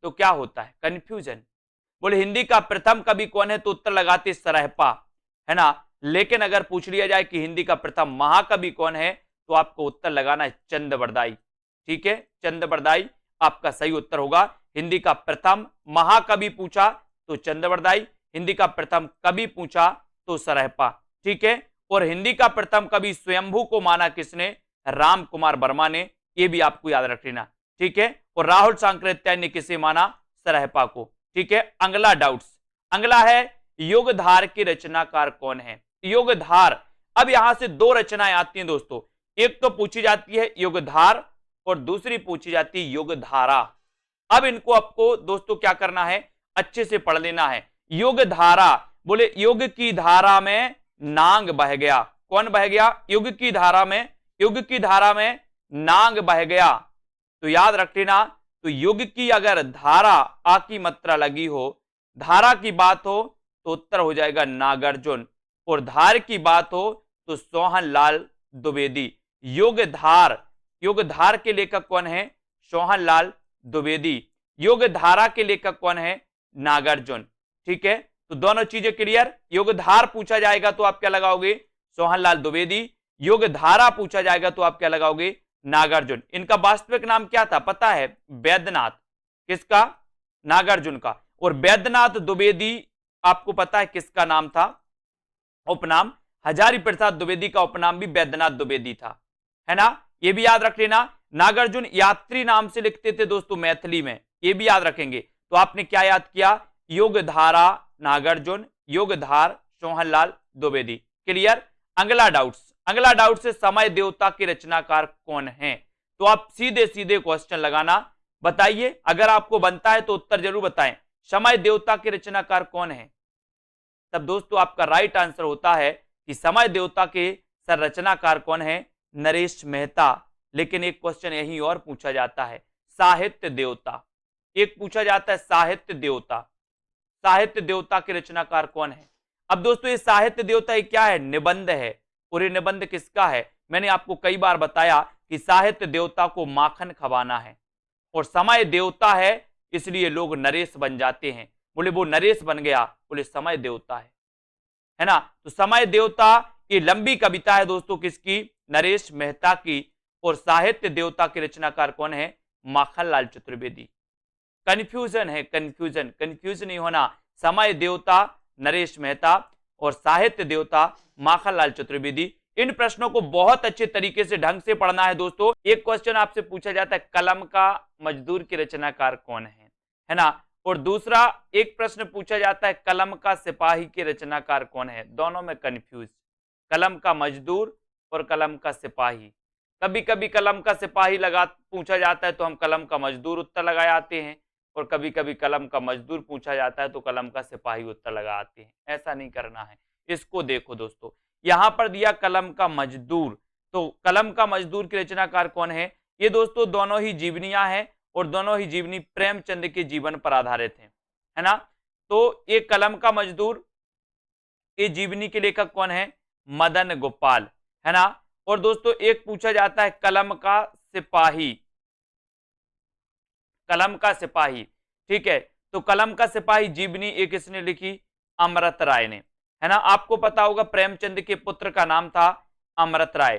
तो क्या होता है? कंफ्यूजन। बोले हिंदी का प्रथम कवि कौन है, तो उत्तर लगाते सरहपा, है ना। लेकिन अगर पूछ लिया जाए कि हिंदी का प्रथम महाकवि कौन है, तो आपको उत्तर लगाना है चंद्रवरदाई, ठीक है। चंद्रवरदाई आपका सही उत्तर होगा। हिंदी का प्रथम महाकवि पूछा तो चंद्रवरदाई, हिंदी का प्रथम कवि पूछा तो सरहपा, ठीक है। और हिंदी का प्रथम कवि स्वयंभू को माना किसने? राम कुमार वर्मा ने। यह भी आपको याद रख लेना, ठीक है। और राहुल सांकृत्यायन ने किसे माना? सरहपा को, ठीक है। अगला डाउट्स, अगला है योगधार की रचनाकार कौन है? योगधार। अब यहां से 2 रचनाएं आती हैं दोस्तों, एक तो पूछी जाती है योगधार और दूसरी पूछी जाती है योगधारा। अब इनको आपको दोस्तों क्या करना है? अच्छे से पढ़ लेना है। योगधारा, बोले योग की धारा में नांग बह गया। कौन बह गया? योग की धारा में, योग की धारा में नांग बह गया। तो याद रख लेना, तो योग की अगर धारा आ की मात्रा लगी हो, धारा की बात हो तो उत्तर हो जाएगा नागार्जुन, और धार की बात हो तो सोहनलाल द्विवेदी। योगधार, योगधार के लेखक कौन है? सोहनलाल द्विवेदी। योगधारा के लेखक कौन है? नागार्जुन, ठीक है। तो दोनों चीजें क्लियर। योगधार पूछा जाएगा तो आप क्या लगाओगे? सोहनलाल द्विवेदी। योगधारा पूछा जाएगा तो आप क्या लगाओगे? नागार्जुन। इनका वास्तविक नाम क्या था पता है? वैद्यनाथ। किसका? नागार्जुन का। और वैद्यनाथ द्विवेदी आपको पता है किसका नाम था? उपनाम। हजारी प्रसाद द्विवेदी का उपनाम भी वैद्यनाथ द्विवेदी था, है ना। ये भी याद रख लेना। नागार्जुन यात्री नाम से लिखते थे दोस्तों मैथिली में, ये भी याद रखेंगे। तो आपने क्या याद किया? योगधारा नागार्जुन, योगधार सोहनलाल द्विवेदी। क्लियर। अगला डाउट्स, अगला डाउट से समय देवता के रचनाकार कौन है? तो आप सीधे सीधे क्वेश्चन लगाना, बताइए। अगर आपको बनता है तो उत्तर जरूर बताएं। समय देवता के रचनाकार कौन है? तब दोस्तों आपका राइट आंसर होता है कि समय देवता के संरचनाकार कौन है? नरेश मेहता। लेकिन एक क्वेश्चन यही और पूछा जाता है, साहित्य देवता। एक पूछा जाता है साहित्य देवता, साहित्य देवता के रचनाकार कौन है? अब दोस्तों ये साहित्य देवता क्या है? निबंध है। और ये निबंध किसका है? मैंने आपको कई बार बताया कि साहित्य देवता को माखन खवाना है और समय देवता है इसलिए लोग नरेश बन जाते हैं। बोले वो नरेश बन गया, बोले समय देवता है ना। तो समय देवता ये लंबी कविता है दोस्तों, किसकी? नरेश मेहता की। और साहित्य देवता के रचनाकार कौन है? माखनलाल चतुर्वेदी। कंफ्यूजन है, कंफ्यूज नहीं होना। समय देवता नरेश मेहता और साहित्य देवता माखनलाल चतुर्वेदी। इन प्रश्नों को बहुत अच्छे तरीके से ढंग से पढ़ना है दोस्तों। एक क्वेश्चन आपसे पूछा जाता है कलम का मजदूर के रचनाकार कौन है ना। और दूसरा एक प्रश्न पूछा जाता है कलम का सिपाही के रचनाकार कौन है। दोनों में कंफ्यूज, कलम का मजदूर और कलम का सिपाही। कभी कभी कलम का सिपाही लगा पूछा जाता है तो हम कलम का मजदूर उत्तर लगा आते हैं, और कभी कभी कलम का मजदूर पूछा जाता है तो कलम का सिपाही उत्तर लगा आते हैं। ऐसा नहीं करना है। इसको देखो दोस्तों, यहां पर दिया कलम का मजदूर, तो कलम का मजदूर के रचनाकार कौन है? ये दोस्तों दोनों ही जीवनियां हैं और दोनों ही जीवनी प्रेमचंद के जीवन पर आधारित है ना। तो ये कलम का मजदूर ये जीवनी के लेखक कौन है? मदन गोपाल, है ना। और दोस्तों एक पूछा जाता है कलम का सिपाही, कलम का सिपाही, ठीक है। तो कलम का सिपाही जीवनी एक किसने लिखी? अमृत राय ने, है ना। आपको पता होगा प्रेमचंद के पुत्र का नाम था अमृत राय।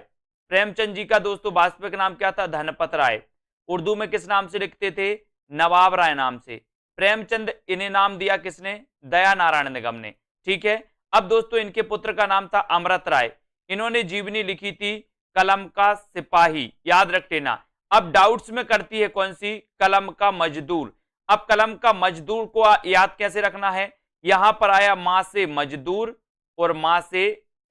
प्रेमचंद जी का दोस्तों वास्तविक नाम क्या था? धनपत राय। उर्दू में किस नाम से लिखते थे? नवाब राय नाम से। प्रेमचंद इन्हें नाम दिया किसने? दया नारायण निगम ने, ठीक है। अब दोस्तों इनके पुत्र का नाम था अमृत राय। इन्होंने जीवनी लिखी थी कलम का सिपाही, याद रख लेना। अब डाउट्स में करती है कौन सी? कलम का मजदूर। अब कलम का मजदूर को याद कैसे रखना है? यहां पर आया मां से मजदूर और मां से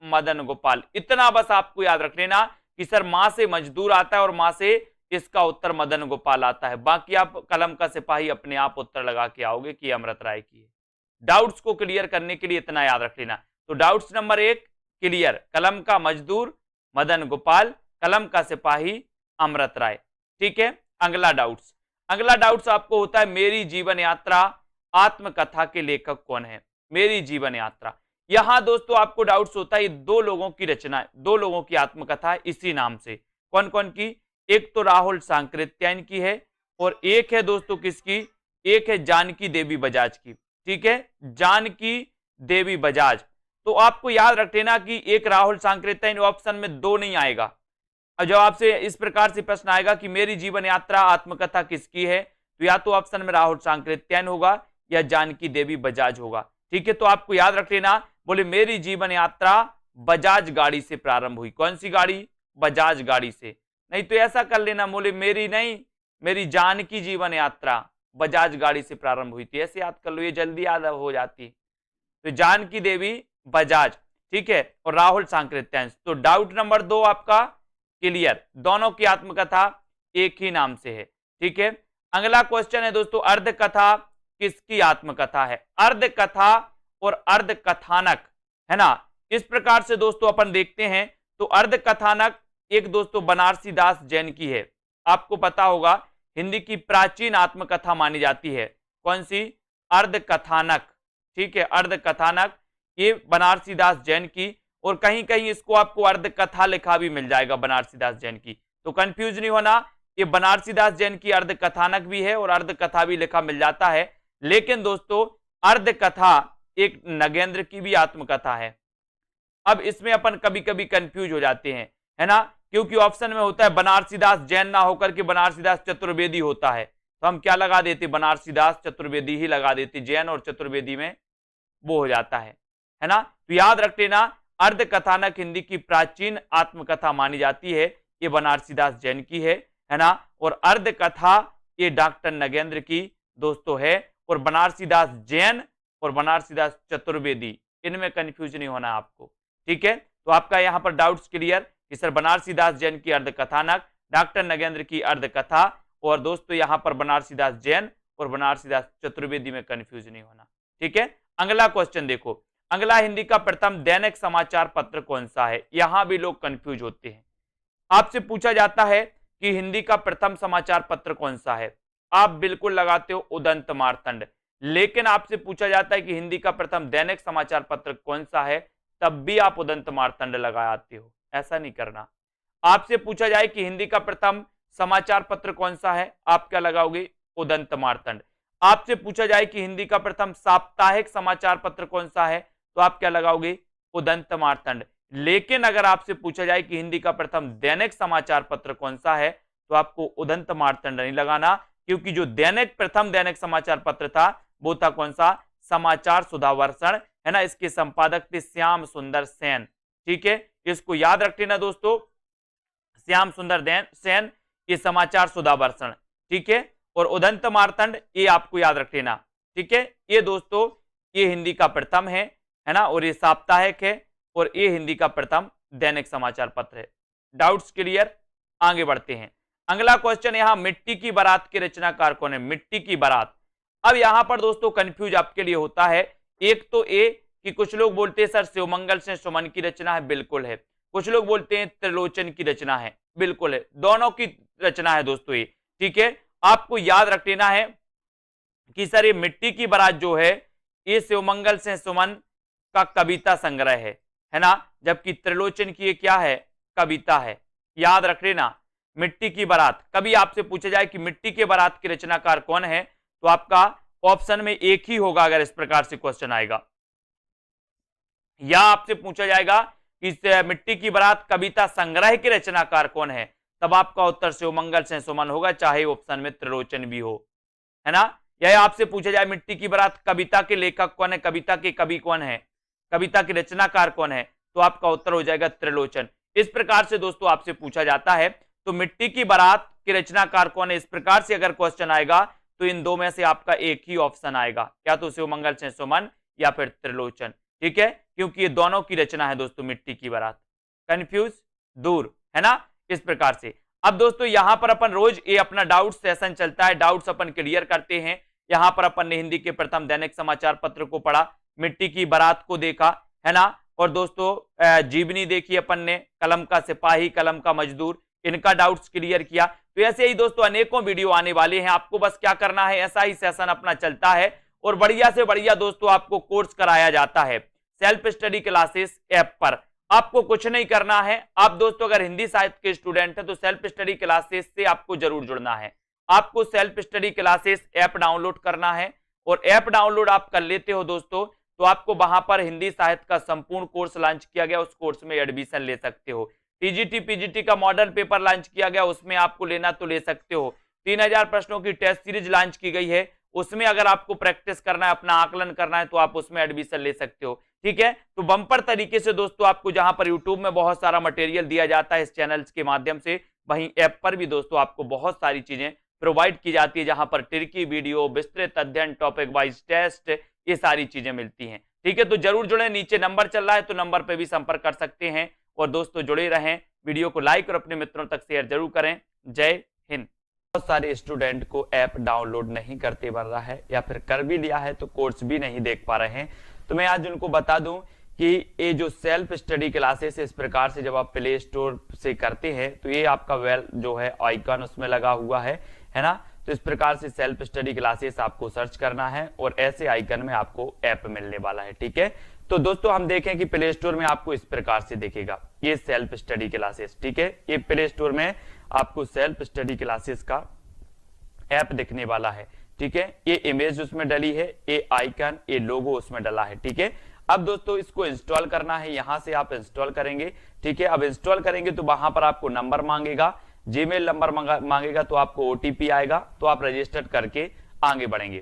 मदन गोपाल। इतना बस आपको याद रख लेना कि सर मां से मजदूर आता है और मां से इसका उत्तर मदन गोपाल आता है। बाकी आप कलम का सिपाही अपने आप उत्तर लगा के आओगे कि अमृत राय की है। डाउट्स को क्लियर करने के लिए इतना याद रख लेना। तो डाउट्स नंबर 1 क्लियर, कलम का मजदूर मदन गोपाल, कलम का सिपाही अमृत राय, ठीक है। अगला डाउट्स आपको होता है मेरी जीवन यात्रा आत्मकथा के लेखक कौन है? मेरी जीवन यात्रा, यहां दोस्तों आपको डाउट्स होता है दो लोगों की रचना, दो लोगों की आत्मकथा इसी नाम से। कौन कौन की? एक तो राहुल सांकृत्यायन की है और एक है दोस्तों किसकी? एक है जानकी देवी बजाज की, ठीक है, जानकी देवी बजाज। तो आपको याद रख लेना कि एक राहुल सांकृत्यायन ऑप्शन में 2 नहीं आएगा। और जब आपसे इस प्रकार से प्रश्न आएगा कि मेरी जीवन यात्रा आत्मकथा किसकी है, तो या तो ऑप्शन में राहुल सांकृत्यायन होगा या जानकी देवी बजाज होगा, ठीक है। तो आपको याद रख लेना, बोले मेरी जीवन यात्रा बजाज गाड़ी से प्रारंभ हुई। कौन सी गाड़ी? बजाज गाड़ी से। नहीं तो ऐसा कर लेना, बोले मेरी नहीं, मेरी जानकी जीवन यात्रा बजाज गाड़ी से प्रारंभ हुई थी, ऐसे याद कर लो, ये जल्दी याद हो जाती। तो जानकी देवी बजाज, ठीक है, और राहुल सांकृत्यायन। तो डाउट नंबर 2 आपका क्लियर, दोनों की आत्मकथा एक ही नाम से है, ठीक है। अगला क्वेश्चन है दोस्तों अर्ध कथा किसकी आत्मकथा है? अर्ध कथा और अर्ध कथानक, है ना। इस प्रकार से दोस्तों अपन देखते हैं तो अर्ध कथानक एक दोस्तों बनारसी दास जैन की है। आपको पता होगा हिंदी की प्राचीन आत्मकथा मानी जाती है। कौन सी? अर्ध कथानक, ठीक है, अर्ध कथानक ये बनारसी दास जैन की। और कहीं कहीं इसको आपको अर्ध कथा लिखा भी मिल जाएगा बनारसी दास जैन की, तो कंफ्यूज नहीं होना, ये बनारसी दास जैन की अर्ध कथानक भी है और अर्ध कथा भी लिखा मिल जाता है। लेकिन दोस्तों अर्ध कथा एक नगेंद्र की भी आत्मकथा है। अब इसमें अपन कभी कभी कंफ्यूज हो जाते हैं, है ना, क्योंकि ऑप्शन में होता है बनारसी दास जैन ना होकर के बनारसी दास चतुर्वेदी होता है, तो हम क्या लगा देते? बनारसी दास चतुर्वेदी ही लगा देते, जैन और चतुर्वेदी में वो हो जाता है ना। तो याद रख लेना अर्ध कथानक हिंदी की प्राचीन आत्मकथा मानी जाती है, ये बनारसी दास जैन की है ना। और अर्ध कथा ये डॉक्टर नगेंद्र की दोस्तों है। और बनारसी दास जैन और बनारसी दास चतुर्वेदी, इनमें कंफ्यूज नहीं होना आपको, ठीक है। तो आपका यहां पर डाउट्स क्लियर कि सर बनारसी दास जैन की अर्ध कथानक, डॉक्टर नगेंद्र की अर्ध कथा, और दोस्तों यहां पर बनारसी दास जैन और बनारसी दास चतुर्वेदी में कंफ्यूज नहीं होना, ठीक है। अगला क्वेश्चन देखो, अगला हिंदी का प्रथम दैनिक समाचार पत्र कौन सा है? यहां भी लोग कंफ्यूज होते हैं। आपसे पूछा जाता है कि हिंदी का प्रथम समाचार पत्र कौन सा है, आप बिल्कुल लगाते हो उदंत मार्तंड। लेकिन आपसे पूछा जाता है कि हिंदी का प्रथम दैनिक समाचार पत्र कौन सा है, तब भी आप उदंत मार्तंड लगाते हो, ऐसा नहीं करना। आपसे पूछा जाए कि हिंदी का प्रथम समाचार पत्र कौन सा है, आप क्या लगाओगे, उदंत मार्तंड। आपसे पूछा जाए कि हिंदी का प्रथम साप्ताहिक समाचार पत्र कौन सा है, तो आप क्या लगाओगे, उदंत मार्तंड। लेकिन अगर आपसे पूछा जाए कि हिंदी का प्रथम दैनिक समाचार पत्र कौन सा है, तो आपको उदंत मार्तंड नहीं लगाना, क्योंकि जो प्रथम दैनिक समाचार पत्र था वो था कौन सा, समाचार सुधावर्षण, है ना। इसके संपादक थे श्याम सुंदर सेन। ठीक है, इसको याद रख लेना दोस्तों, श्याम सुंदर सेन, ये समाचार सुधावर्षण। ठीक है, और उदंत मार्तंड ये आपको याद रख लेना। ठीक है, ये दोस्तों ये हिंदी का प्रथम है ना, और ये साप्ताहिक है, और ये हिंदी का प्रथम दैनिक समाचार पत्र है। डाउट्स क्लियर, आगे बढ़ते हैं। अगला क्वेश्चन यहां, मिट्टी की बारात के रचनाकार कौन है, मिट्टी की बारात। अब यहां पर दोस्तों कंफ्यूज आपके लिए होता है, एक तो ए कि कुछ लोग बोलते हैं सर शिवमंगल से सुमन की रचना है, बिल्कुल है। कुछ लोग बोलते हैं त्रिलोचन की रचना है, बिल्कुल है, दोनों की रचना है दोस्तों ये। ठीक है, आपको याद रख लेना है कि सर ये मिट्टी की बारात जो है ये शिवमंगल से सुमन का कविता संग्रह है ना, जबकि त्रिलोचन की ये क्या है, कविता है। याद रख लेना, मिट्टी की बारात। कभी आपसे पूछा जाए कि मिट्टी के बारात के रचनाकार कौन है, तो आपका ऑप्शन में एक ही होगा अगर इस प्रकार से क्वेश्चन आएगा। या आपसे पूछा जाएगा कि मिट्टी की बारात कविता संग्रह के रचनाकार कौन है, तब आपका उत्तर शिवमंगल से सुमन होगा, चाहे ऑप्शन में त्रिलोचन भी हो, है ना। या आपसे पूछा जाए मिट्टी की बारात कविता के लेखक कौन है, कविता के कवि कौन है, कविता के रचनाकार कौन है, तो आपका उत्तर हो जाएगा त्रिलोचन। इस प्रकार से दोस्तों आपसे पूछा जाता है, तो मिट्टी की बारात के रचनाकार कौन है, इस प्रकार से अगर क्वेश्चन आएगा तो इन दो में से आपका एक ही ऑप्शन आएगा, क्या तो शिवमंगल से सुमन या फिर त्रिलोचन। ठीक है, क्योंकि ये दोनों की रचना है दोस्तों मिट्टी की बारात। कंफ्यूज दूर, है ना, इस प्रकार से। अब दोस्तों यहां पर अपन रोज ये अपना डाउट सेशन चलता है, डाउट्स अपन क्लियर करते हैं। यहां पर अपन ने हिंदी के प्रथम दैनिक समाचार पत्र को पढ़ा, मिट्टी की बारात को देखा, है ना, और दोस्तों जीवनी देखी अपन ने, कलम का सिपाही, कलम का मजदूर, इनका डाउट्स क्लियर किया। तो ऐसे ही दोस्तों अनेकों वीडियो आने वाले हैं, आपको बस क्या करना है, ऐसा ही सेशन अपना चलता है और बढ़िया से बढ़िया दोस्तों आपको कोर्स कराया जाता है सेल्फ स्टडी क्लासेस ऐप पर। आपको कुछ नहीं करना है, आप दोस्तों अगर हिंदी साहित्य के स्टूडेंट हैं तो सेल्फ स्टडी क्लासेस से आपको जरूर जुड़ना है। आपको self study classes app download करना है, और ऐप डाउनलोड आप कर लेते हो दोस्तों, तो आपको वहां पर हिंदी साहित्य का संपूर्ण कोर्स लॉन्च किया गया, उस कोर्स में एडमिशन ले सकते हो। टीजीटी पीजीटी का मॉडल पेपर लॉन्च किया गया, उसमें आपको लेना तो ले सकते हो। 3000 प्रश्नों की टेस्ट सीरीज लॉन्च की गई है, उसमें अगर आपको प्रैक्टिस करना है, अपना आकलन करना है, तो आप उसमें एडमिशन ले सकते हो। ठीक है, तो बम्पर तरीके से दोस्तों आपको जहां पर यूट्यूब में बहुत सारा मटेरियल दिया जाता है इस चैनल्स के माध्यम से, वहीं ऐप पर भी दोस्तों आपको बहुत सारी चीजें प्रोवाइड की जाती है, जहां पर ट्रिकी वीडियो, विस्तृत अध्ययन, टॉपिक वाइज टेस्ट, ये सारी चीजें मिलती हैं। ठीक है, तो जरूर जुड़े, नीचे नंबर चल रहा है तो नंबर पे भी संपर्क कर सकते हैं। और दोस्तों जुड़े रहें, वीडियो को लाइक और अपने मित्रों तक शेयर जरूर करें। जय हिंद। बहुत सारे स्टूडेंट को ऐप डाउनलोड नहीं करते बन रहा है, या फिर कर भी लिया है तो कोर्स भी नहीं देख पा रहे हैं, तो मैं आज उनको बता दूं कि ये जो सेल्फ स्टडी क्लासेस इस प्रकार से जब आप प्ले स्टोर से करते हैं तो ये आपका वेल जो है आइकन उसमें लगा हुआ है ना। तो इस प्रकार से सेल्फ स्टडी क्लासेस आपको सर्च करना है और ऐसे आइकन में आपको ऐप मिलने वाला है। ठीक है, तो दोस्तों हम देखें कि प्ले स्टोर में आपको इस प्रकार से दिखेगा ये सेल्फ स्टडी क्लासेस। ठीक है, ये प्ले स्टोर में आपको सेल्फ स्टडी क्लासेस का ऐप दिखने वाला है। ठीक है, ये इमेज उसमें डली है, ये आइकन, ये लोगो उसमें डला है। ठीक है, अब दोस्तों इसको इंस्टॉल करना है, यहां से आप इंस्टॉल करेंगे। ठीक है, अब इंस्टॉल करेंगे तो वहां पर आपको नंबर मांगेगा, जीमेल नंबर मांगेगा, तो आपको ओटीपी आएगा, तो आप रजिस्टर करके आगे बढ़ेंगे।